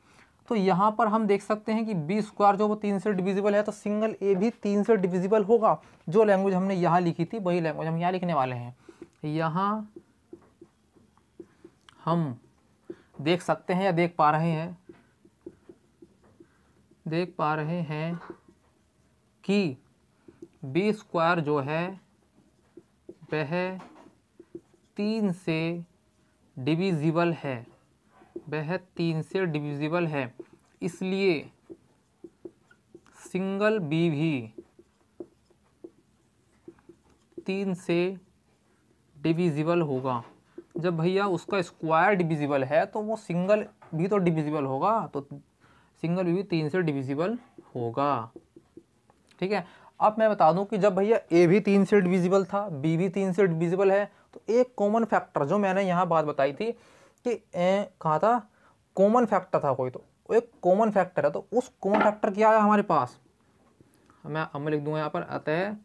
तो यहाँ पर हम देख सकते हैं कि बी स्क्वायर जो वो 3 से डिविजिबल है, तो सिंगल ए भी 3 से डिविजिबल होगा। जो लैंग्वेज हमने यहाँ लिखी थी वही लैंग्वेज हम यहाँ लिखने वाले हैं। यहाँ हम देख सकते हैं या देख पा रहे हैं कि बी स्क्वायर जो है वह 3 से डिविजिबल है, वह 3 से डिविजिबल है, इसलिए सिंगल बी भी 3 से डिविजिबल होगा। जब भैया उसका स्क्वायर डिविजिबल है तो वो सिंगल भी तो डिविजिबल होगा, तो सिंगल भी 3 से डिविजिबल होगा। ठीक है, अब मैं बता दूं कि जब भैया ए भी 3 से डिविजिबल था, बी भी 3 से डिविजिबल है, तो एक कॉमन फैक्टर जो मैंने यहाँ बात बताई थी कि कहा था कॉमन फैक्टर था कोई, तो एक कॉमन फैक्टर है, तो उस कॉमन फैक्टर क्या है हमारे पास, मैं लिख दूंगा यहाँ पर, अतः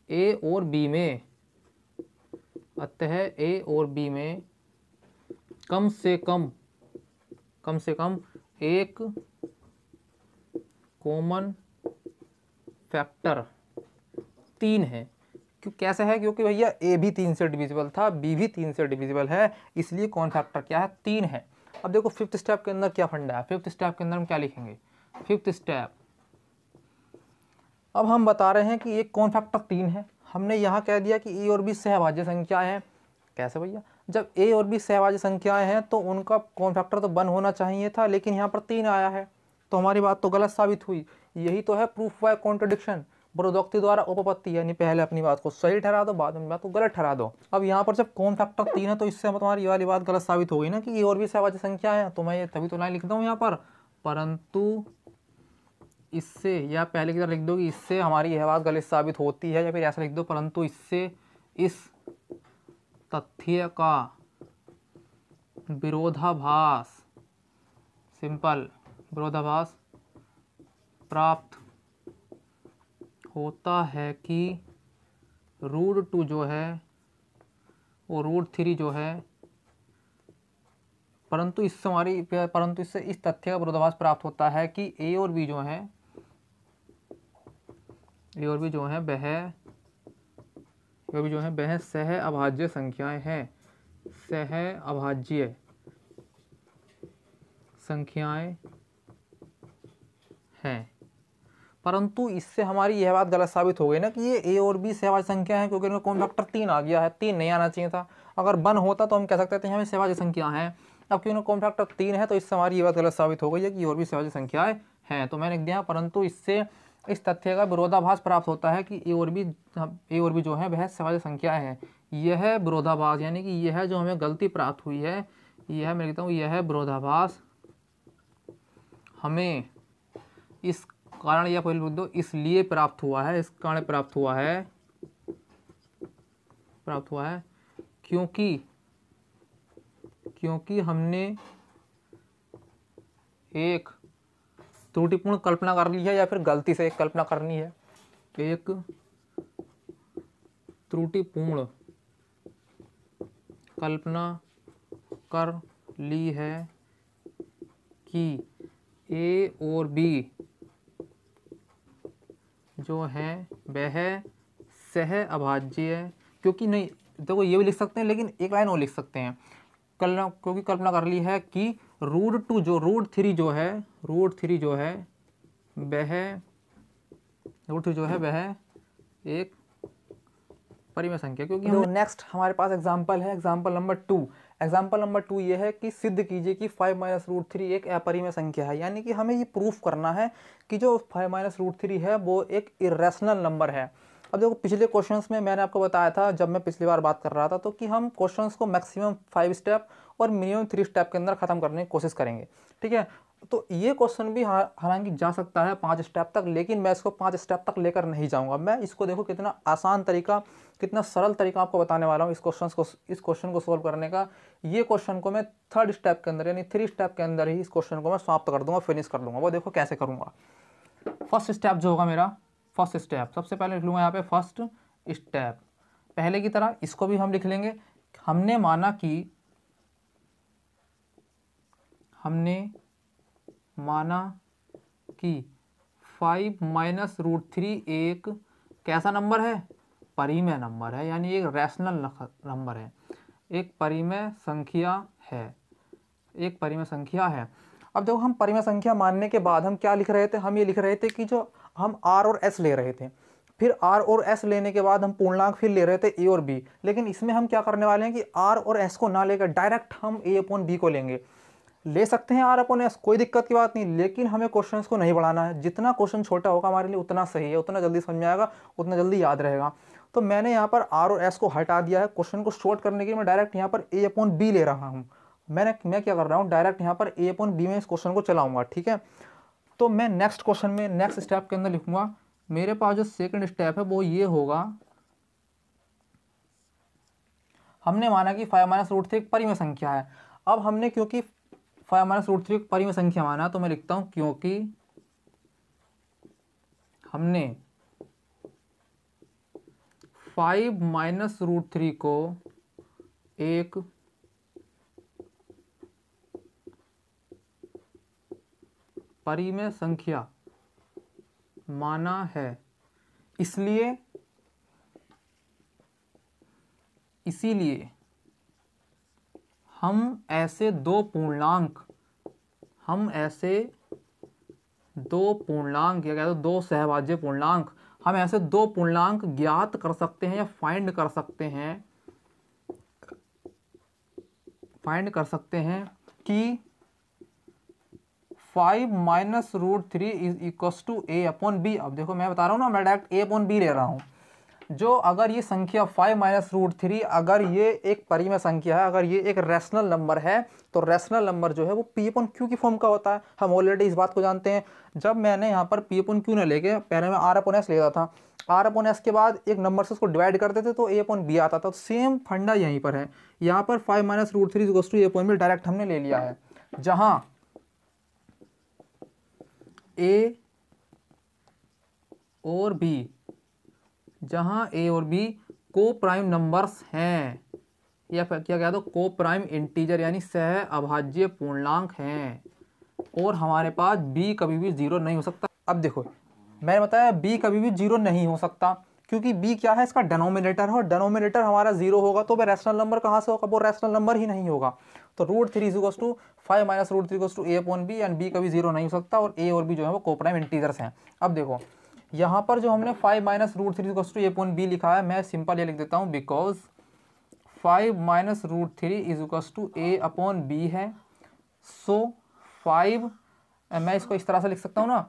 ए और बी में, अतः ए और बी में कम से कम एक कॉमन फैक्टर 3 है। क्यों, कैसे है, क्योंकि भैया ए भी 3 से डिविजिबल था, बी भी 3 से डिविजिबल है, इसलिए कॉमन फैक्टर क्या है, 3 है। अब देखो फिफ्थ स्टेप के अंदर क्या फंडा है, फिफ्थ स्टेप के अंदर हम क्या लिखेंगे, फिफ्थ स्टेप, अब हम बता रहे हैं कि एक कॉमन फैक्टर 3 है। हमने यहाँ कह दिया कि ए और बी सहभाज्य संख्या है। कैसे भैया, जब ए और बी सहभाज्य संख्याएं हैं तो उनका कॉमन फैक्टर तो 1 होना चाहिए था, लेकिन यहाँ पर 3 आया है, तो हमारी बात तो गलत साबित हुई। यही तो है प्रूफ बाय कॉन्ट्रडिक्शन, बरोदोक्ति द्वारा उपपत्ति, यानी पहले अपनी बात को सही ठहरा दो, बाद में बात को गलत ठहरा दो। अब यहाँ पर जब कॉमन फैक्टर 3 है तो इससे तुम्हारी ये वाली बात गलत साबित हो गई ना कि ए और बी सहभाज्य संख्या है, तो मैं ये तभी तो लाइन लिखता हूँ यहाँ पर, परंतु इससे, या पहले की तरह लिख दो कि इससे हमारी यह बात गलत साबित होती है, या फिर ऐसा लिख दो परंतु इससे इस तथ्य का विरोधाभास, सिंपल विरोधाभास प्राप्त होता है कि √2 जो है वो √3 जो है, परंतु इससे इस तथ्य का विरोधाभास प्राप्त होता है कि ए और बी जो है वह सह अभाज्य संख्याएं हैं, सह अभाज्य संख्याएं हैं। परंतु इससे हमारी यह बात गलत साबित हो गई ना कि ये ए और बी सहभाज्य संख्या है, क्योंकि इनका कॉमन फैक्टर 3 आ गया है, 3 नहीं आना चाहिए था। अगर 1 होता तो हम कह सकते थे हमें सहभाज्य संख्या है, अब क्योंकि इनका कॉमन फैक्टर 3 है तो इससे हमारी ये बात गलत साबित हो गई है कि और भी सहभाज्य संख्याएं हैं। तो मैंने लिख दिया परंतु इससे इस तथ्य का विरोधाभास प्राप्त होता है कि ए और बी जो है वह सहभाज्य संख्याएं हैं। यह विरोधाभास यानी कि यह जो हमें गलती प्राप्त हुई है, यह मैं लिखता हूँ, यह विरोधाभास हमें इस कारण, या पहले लिख दो इसलिए प्राप्त हुआ है, इस कारण प्राप्त हुआ है क्योंकि हमने एक त्रुटिपूर्ण कल्पना कर ली है, या फिर गलती से एक कल्पना करनी है, एक त्रुटिपूर्ण कल्पना कर ली है कि ए और बी जो है वह सह अभाज्य, क्योंकि नहीं देखो ये भी लिख सकते हैं, लेकिन एक लाइन और लिख सकते हैं, क्योंकि कल्पना कर ली है कि √2 जो √3 जो है वह एक परिमेय संख्या, क्योंकि हम नेक्स्ट हमारे पास एग्जांपल है, एग्जांपल नंबर 2। एग्जांपल नंबर 2 ये है कि सिद्ध कीजिए कि 5-√3 एक अपरिमेय संख्या है। यानी कि हमें ये प्रूफ करना है कि जो 5-√3 है वो एक इरेशनल नंबर है। अब देखो पिछले क्वेश्चंस में मैंने आपको बताया था, जब मैं पिछली बार बात कर रहा था, तो कि हम क्वेश्चंस को मैक्सिमम 5 स्टेप और मिनिमम 3 स्टेप के अंदर खत्म करने की कोशिश करेंगे, ठीक है। तो ये क्वेश्चन भी हालांकि जा सकता है 5 स्टेप तक, लेकिन मैं इसको 5 स्टेप तक लेकर नहीं जाऊंगा। मैं इसको देखो कितना आसान तरीका, कितना सरल तरीका आपको बताने वाला हूँ इस क्वेश्चन को सोल्व करने का। ये क्वेश्चन को मैं 3rd स्टेप के अंदर यानी 3 स्टेप के अंदर ही इस क्वेश्चन को मैं समाप्त कर दूंगा, फिनिश कर दूंगा। वो देखो कैसे करूंगा। फर्स्ट स्टेप जो होगा मेरा, फर्स्ट स्टेप सबसे पहले लिख लूँगा यहाँ पे फर्स्ट स्टेप। पहले की तरह इसको भी हम लिख लेंगे। हमने माना कि 5-√3 एक कैसा नंबर है, परिमेय नंबर है, यानी एक रैशनल नंबर है, एक परिमेय संख्या है, एक परिमेय संख्या है। अब देखो हम परिमेय संख्या मानने के बाद हम क्या लिख रहे थे, हम ये लिख रहे थे कि जो हम R और S ले रहे थे, फिर R और S लेने के बाद हम पूर्णांक फिर ले रहे थे A और B। लेकिन इसमें हम क्या करने वाले हैं कि R और S को ना लेकर डायरेक्ट हम A/B को लेंगे। ले सकते हैं R/S, कोई दिक्कत की बात नहीं, लेकिन हमें क्वेश्चंस को नहीं बढ़ाना है। जितना क्वेश्चन छोटा होगा हमारे लिए उतना सही है, उतना जल्दी समझ में आएगा, उतना जल्दी याद रहेगा। तो मैंने यहाँ पर R और S को हटा दिया है। क्वेश्चन को शॉर्ट करने के लिए मैं डायरेक्ट यहाँ पर A/B ले रहा हूँ। मैं क्या कर रहा हूँ, डायरेक्ट यहाँ पर A/B में इस क्वेश्चन को चलाऊंगा, ठीक है। तो मैं नेक्स्ट क्वेश्चन में नेक्स्ट स्टेप के अंदर लिखूंगा। मेरे पास जो सेकंड स्टेप है वो ये होगा, हमने माना कि 5-√3 एक परिमेय संख्या है। अब हमने क्योंकि 5-√3 एक परिमेय संख्या माना, तो मैं लिखता हूं क्योंकि हमने 5-√3 को एक परिमेय संख्या माना है, इसीलिए हम ऐसे दो पूर्णांक या कह दो दो सहभाज्य पूर्णांक, हम ऐसे दो पूर्णांक ज्ञात कर सकते हैं या फाइंड कर सकते हैं कि 5-√3 इज इक्वल्स टू A/B। अब देखो मैं बता रहा हूँ ना, मैं डायरेक्ट A/B ले रहा हूँ। जो अगर ये संख्या 5-√3 अगर ये एक परिमेय संख्या है, अगर ये एक रैशनल नंबर है, तो रैशनल नंबर जो है वो P/Q की फॉर्म का होता है। हम ऑलरेडी इस बात को जानते हैं। जब मैंने यहाँ पर P/Q न लेके पहले मैं R/S लेता था, R/S के बाद एक नंबर से उसको डिवाइड करते थे तो A/B आता था। तो सेम फंडा यहीं पर है। यहाँ पर 5-√3 इक्वल्स टू A/B डायरेक्ट हमने ले लिया है, जहाँ A और B को प्राइम नंबर्स हैं, या फिर क्या कह दो को प्राइम इंटीजर यानी सह अभाज्य पूर्णांक हैं, और हमारे पास B कभी भी 0 नहीं हो सकता। अब देखो मैंने बताया B कभी भी 0 नहीं हो सकता, क्योंकि B क्या है, इसका डिनोमिनेटर है, और डिनोमिनेटर हमारा 0 होगा तो वह रैशनल नंबर कहाँ से होगा, वो रैशनल नंबर ही नहीं होगा। तो √3 equals to 5-√3 equals to A/B, and B कभी 0 नहीं हो सकता, और A और B जो है वो कोप्राइम इंटीजर्स हैं। अब देखो यहाँ पर जो हमने 5-√3 इक्वल्स टू A/B लिखा है, मैं सिंपल ये लिख देता हूँ, because 5-√3 is equals to A/B है। सो 5, मैं इसको इस तरह से लिख सकता हूँ ना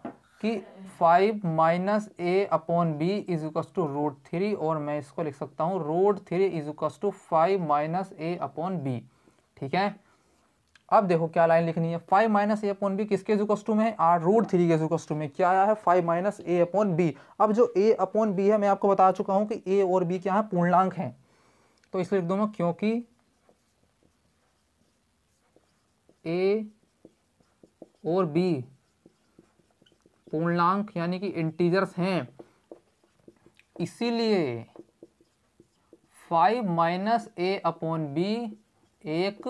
कि 5-A/B इज इक्वल्स टू √3, और मैं इसको लिख सकता हूँ √3 इज इक्वल्स टू 5-A/B, ठीक है। अब देखो क्या लाइन लिखनी है, 5-A/B किसके इक्वल्स टू में है, √3 के इक्वल्स टू में। क्या आया है, 5-A/B। अब जो A/B है मैं आपको बता चुका हूँ कि A और B क्या है, पूर्णांक हैं, तो इसलिए लिख दूंगा क्योंकि A और B पूर्णांक यानी कि इंटीजर्स हैं, इसीलिए 5-A/B एक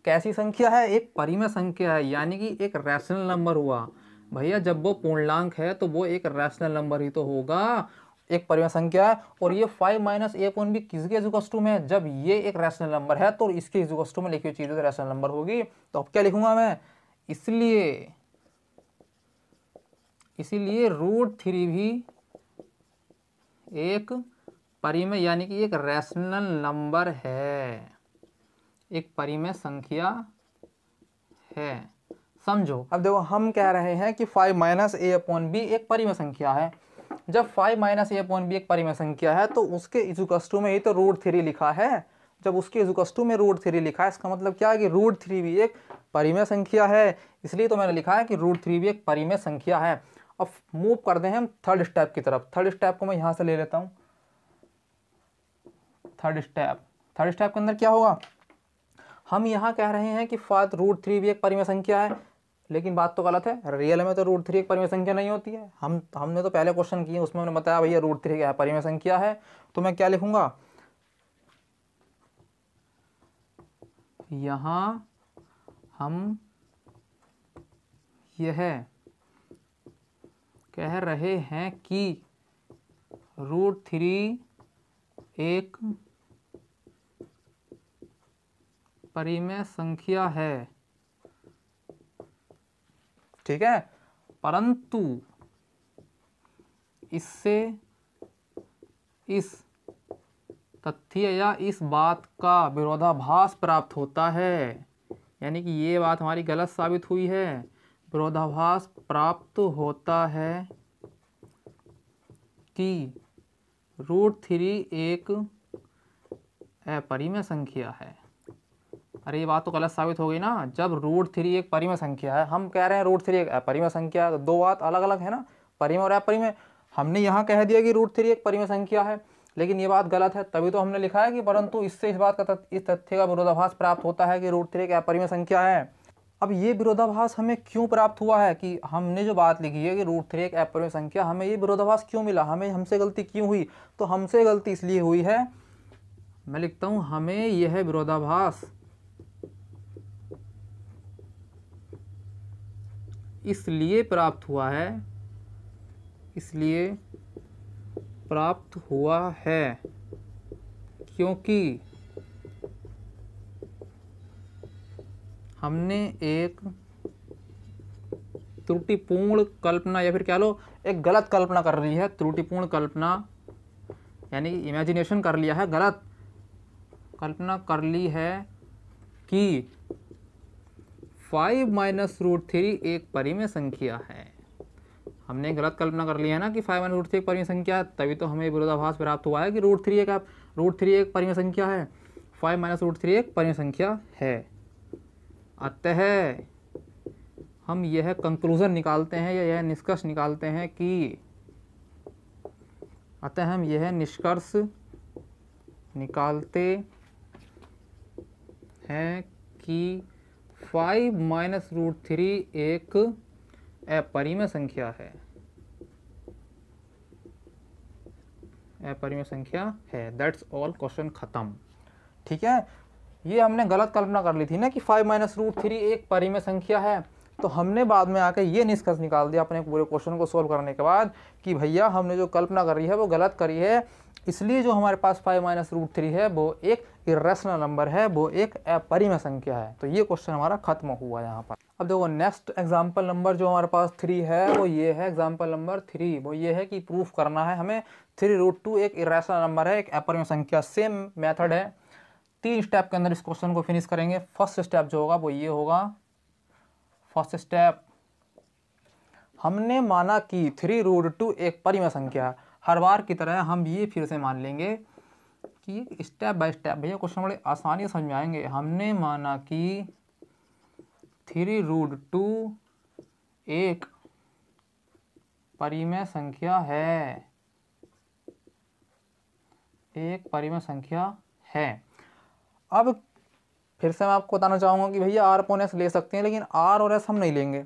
कैसी संख्या है, एक परिमेय संख्या है, यानी कि एक रैशनल नंबर हुआ। भैया जब वो पूर्णांक है तो वो एक रैशनल नंबर ही तो होगा, एक परिमेय संख्या है। और ये 5-A/B किसके इक्वल्स टू में है, जब ये एक रैशनल नंबर है तो इसके इक्वल्स टू में लिखी हुई चीज़ तो रैशनल नंबर होगी। तो अब क्या लिखूंगा मैं, इसलिए √3 भी एक परिमेय यानी कि एक रैशनल नंबर है, एक परिमेय संख्या है। समझो, अब देखो हम कह रहे हैं कि 5 माइनस ए अपॉन बी एक परिमेय संख्या है। जब 5 माइनस ए अपॉन बी एक परिमेय संख्या है तो उसके इक्वल में ही तो √3 लिखा है। जब उसके इक्वल में √3 लिखा है, इसका मतलब क्या है कि √3 भी एक परिमेय संख्या है, इसलिए तो मैंने लिखा है कि √3 भी एक परिमेय संख्या है। अब मूव कर दें हम थर्ड स्टेप की तरफ। थर्ड स्टेप को मैं यहाँ से ले लेता हूँ। थर्ड स्टेप के अंदर क्या होगा, हम यहाँ कह रहे हैं कि √3 भी एक परिमेय संख्या है, लेकिन बात तो गलत है। रियल में तो √3 एक परिमेय संख्या नहीं होती है। हमने तो पहले क्वेश्चन किए, उसमें हमने बताया भैया √3 क्या है, परिमेय संख्या है। तो मैं क्या लिखूंगा, यहाँ हम यह कह रहे हैं कि √3 एक परिमेय संख्या है, ठीक है, परंतु इससे इस तथ्य या इस बात का विरोधाभास प्राप्त होता है, यानी कि ये बात हमारी गलत साबित हुई है। विरोधाभास प्राप्त होता है कि √3 एक अपरिमेय संख्या है। अरे ये बात तो गलत साबित हो गई ना। जब √3 एक परिमेय संख्या है, हम कह रहे हैं √3 एक अपरिमेय संख्या है, तो दो बात अलग अलग है ना, परिमेय और अपरिमेय। हमने यहाँ कह दिया कि √3 एक परिमेय संख्या है, लेकिन ये बात गलत है, तभी तो हमने लिखा है कि परंतु इससे इस बात का इस तथ्य का विरोधाभास प्राप्त होता है कि √3 एक अपरिमेय संख्या है। अब ये विरोधाभास हमें क्यों प्राप्त हुआ है कि हमने जो बात लिखी है कि √3 एक अपरिमेय संख्या, हमें ये विरोधाभास क्यों मिला, हमें हमसे गलती क्यों हुई। तो हमसे गलती इसलिए हुई है, मैं लिखता हूँ, हमें यह विरोधाभास इसलिए प्राप्त हुआ है, इसलिए प्राप्त हुआ है क्योंकि हमने एक त्रुटिपूर्ण कल्पना या फिर कह लो एक गलत कल्पना कर ली है। त्रुटिपूर्ण कल्पना यानी इमेजिनेशन कर लिया है, गलत कल्पना कर ली है कि 5 माइनस √3 एक परिमेय संख्या है। हमने गलत कल्पना कर लिया है ना कि 5 माइनस √3 एक परिमेय संख्या है, तभी तो हमें विरोधाभास प्राप्त हुआ है कि √3 एक परिमेय संख्या है, 5 माइनस √3 एक परिमेय संख्या है। अतः हम यह कंक्लूजन निकालते हैं या यह निष्कर्ष निकालते हैं कि अतः हम यह निष्कर्ष निकालते हैं कि 5 माइनस √3 एक अपरिमेय संख्या है, अपरिमेय संख्या है। दैट्स ऑल, क्वेश्चन खत्म। ठीक है, ये हमने गलत कल्पना कर ली थी ना कि 5 माइनस √3 एक परिमेय संख्या है, तो हमने बाद में आकर ये निष्कर्ष निकाल दिया अपने पूरे क्वेश्चन को सोल्व करने के बाद कि भैया हमने जो कल्पना करी है वो गलत करी है, इसलिए जो हमारे पास 5 माइनस √3 है वो एक इरेशनल नंबर है, वो एक अपरिमेय संख्या है। तो ये क्वेश्चन हमारा खत्म हुआ यहाँ पर। अब देखो नेक्स्ट एग्जाम्पल नंबर जो हमारे पास 3 है वो ये है, एग्जाम्पल नंबर 3 वो ये है कि प्रूफ करना है हमें 3√2 एक इरेशनल नंबर है, एक अपरिमेय संख्या। सेम मेथड है, 3 स्टेप के अंदर इस क्वेश्चन को फिनिश करेंगे। फर्स्ट स्टेप जो होगा वो ये होगा। फर्स्ट स्टेप, हमने माना कि 3√2 एक परिमेय संख्या है। हर बार की तरह हम ये फिर से मान लेंगे कि स्टेप बाय स्टेप, भैया क्वेश्चन बड़े आसानी से समझ में आएंगे। हमने माना कि 3√2 एक परिमेय संख्या है, एक परिमेय संख्या है। अब फिर से मैं आपको बताना चाहूँगा कि भैया R/S ले सकते हैं, लेकिन R और S हम नहीं लेंगे,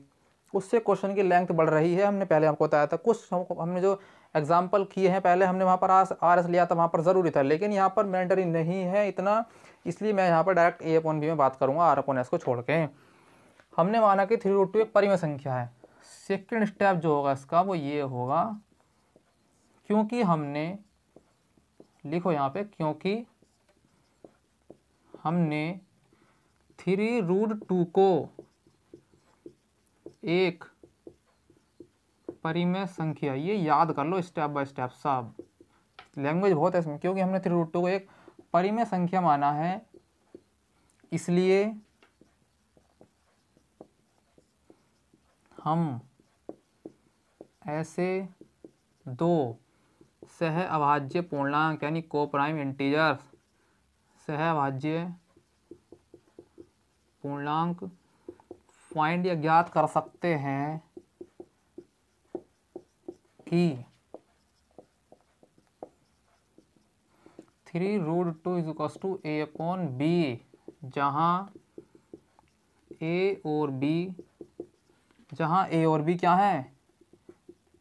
उससे क्वेश्चन की लेंथ बढ़ रही है। हमने पहले आपको बताया था, कुछ हमने जो एग्जाम्पल किए हैं पहले, हमने वहाँ पर R/S लिया था, वहाँ पर ज़रूरी था, लेकिन यहाँ पर मैंडेटरी नहीं है इतना, इसलिए मैं यहाँ पर डायरेक्ट A/B में बात करूँगा, R/S को छोड़ के। हमने माना कि 3√2 एक परिमेय संख्या है। सेकेंड स्टेप जो होगा इसका वो ये होगा, क्योंकि हमने, लिखो यहाँ पे, क्योंकि हमने 3√2 को एक परिमेय संख्या, ये याद कर लो स्टेप बाय स्टेप सब, लैंग्वेज बहुत है इसमें, क्योंकि हमने 3√2 को एक परिमेय संख्या माना है, इसलिए हम ऐसे दो सह अभाज्य पूर्णांक यानी कोप्राइम इंटीजर्स, सह अभाज्य पूर्णांक फाइंड या ज्ञात कर सकते हैं कि 3√2 = a/b, जहाँ a और b क्या है,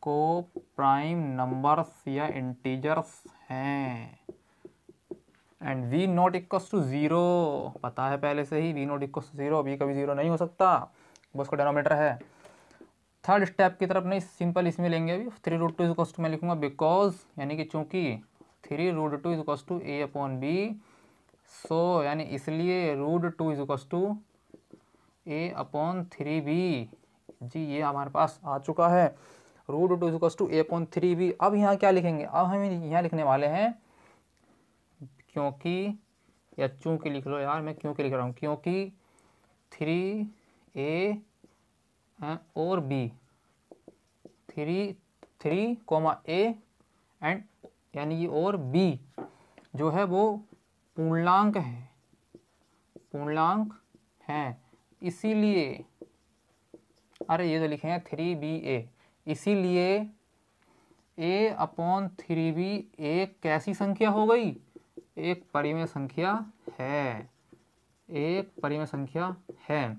को प्राइम नंबर्स या इंटीजर्स हैं। And v not equals to 0, पता है पहले से ही v not equals to 0, v कभी 0 नहीं हो सकता, वो उसका डेनोमीटर है। थर्ड स्टेप की तरफ नहीं, सिंपल इसमें लेंगे अभी। 3√2 = मैं लिखूंगा बिकॉज, यानी कि चूंकि 3√2 = a/b, सो यानी इसलिए √2 = a/3b। जी ये हमारे पास आ चुका है, √2 = a/3b। अब यहाँ क्या लिखेंगे, अब हम यहाँ लिखने वाले हैं क्योंकि, या चूंकि लिख लो यार, मैं क्योंकि लिख रहा हूँ, क्योंकि 3a और b, 3a एंड यानी कि और b जो है वो पूर्णांक हैं, इसीलिए, अरे ये तो लिखे हैं 3ba, इसीलिए a/3b एक कैसी संख्या हो गई, एक परिमेय संख्या है, एक परिमेय संख्या है।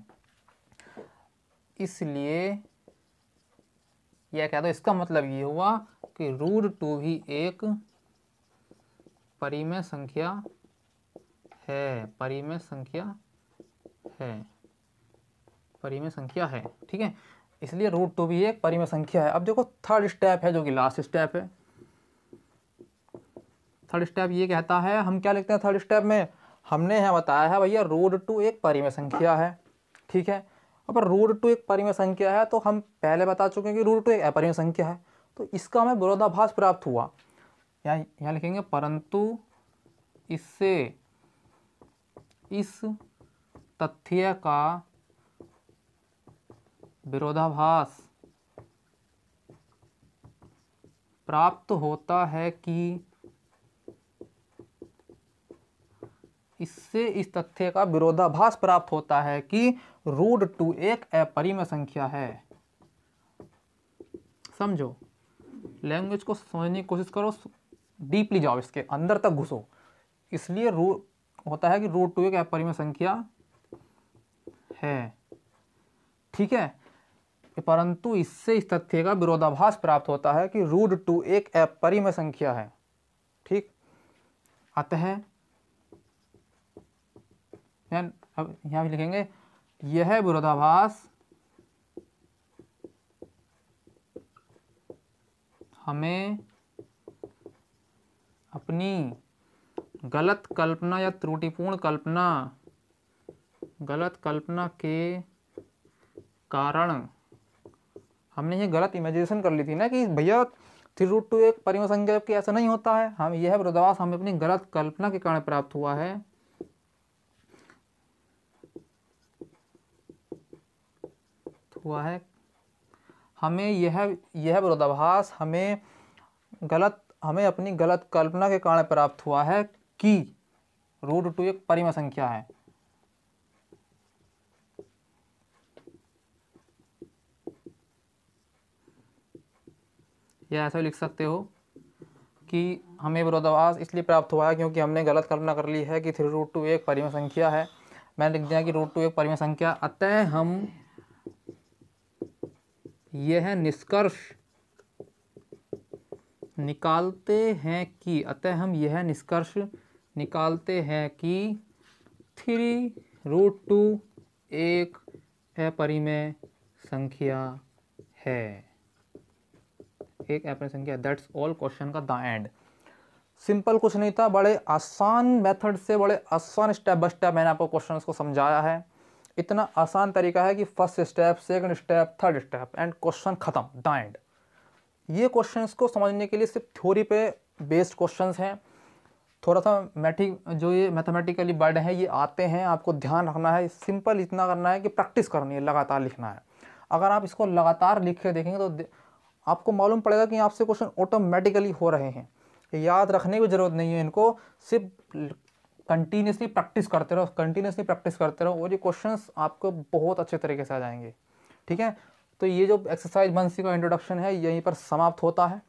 इसलिए यह कह दो, इसका मतलब ये हुआ कि √2 भी एक परिमेय संख्या है, परिमेय संख्या है, ठीक है। इसलिए √2 भी एक परिमेय संख्या है। अब देखो थर्ड स्टेप है जो कि लास्ट स्टेप है। थर्ड स्टेप ये कहता है, हम क्या लिखते हैं थर्ड स्टेप में, हमने यहाँ बताया है भैया √2 एक परिमेय संख्या है, ठीक है। अब √2 एक परिमेय संख्या है तो हम पहले बता चुके हैं कि √2 एक अपरिमेय संख्या है, तो इसका हमें विरोधाभास प्राप्त हुआ। यहाँ लिखेंगे परंतु इससे इस तथ्य का विरोधाभास प्राप्त होता है कि, इससे इस तथ्य का विरोधाभास प्राप्त होता है कि √2 एक अपरिमेय संख्या है। समझो, लैंग्वेज को समझने की कोशिश करो, डीपली जाओ, इसके अंदर तक घुसो। इसलिए होता है कि √2 एक अपरिमेय संख्या है, ठीक है। परंतु इससे इस तथ्य का विरोधाभास प्राप्त होता है कि √2 एक अपरिमेय संख्या है, ठीक। अतः अब यहाँ भी लिखेंगे, यह विरोधाभास हमें अपनी गलत कल्पना या त्रुटिपूर्ण गलत कल्पना के कारण, हमने ये गलत इमेजिनेशन कर ली थी ना कि भैया 3√2 एक परिमेय संख्या, जबकि ऐसा नहीं होता है। हम यह विरोधाभास हमें अपनी गलत कल्पना के कारण प्राप्त हुआ है, हमें यह विरोधाभास हमें अपनी गलत कल्पना के कारण प्राप्त हुआ है कि √2 एक परिमेय संख्या है। या ऐसा लिख सकते हो कि हमें विरोधाभास इसलिए प्राप्त हुआ है क्योंकि हमने गलत कल्पना कर ली है कि 3√2 एक परिमेय संख्या है। मैंने लिख दिया कि √2 एक परिमेय संख्या, अतः हम यह निष्कर्ष निकालते हैं कि 3√2 एक अपरिमेय संख्या है, एक अपरिमेय संख्या। दैट्स ऑल, क्वेश्चन का द एंड। सिंपल कुछ नहीं था, बड़े आसान मेथड से, बड़े आसान स्टेप बाय स्टेप मैंने आपको क्वेश्चन को समझाया है। इतना आसान तरीका है कि first step, second step, third step and question खत्म, द एंड। ये क्वेश्चंस को समझने के लिए सिर्फ थ्योरी पे बेस्ड क्वेश्चंस हैं। थोड़ा सा जो ये मैथमेटिकली वर्ड है ये आते हैं, आपको ध्यान रखना है, सिंपल इतना करना है कि प्रैक्टिस करनी है, लगातार लिखना है। अगर आप इसको लगातार लिख के देखेंगे तो आपको मालूम पड़ेगा कि आपसे क्वेश्चन ऑटोमेटिकली हो रहे हैं, याद रखने की ज़रूरत नहीं है इनको, सिर्फ कंटिन्यूसली प्रैक्टिस करते रहो, कंटिन्यूसली प्रैक्टिस करते रहो और ये क्वेश्चंस आपको बहुत अच्छे तरीके से आ जाएंगे। ठीक है, तो ये जो एक्सरसाइज 1C का इंट्रोडक्शन है यहीं पर समाप्त होता है।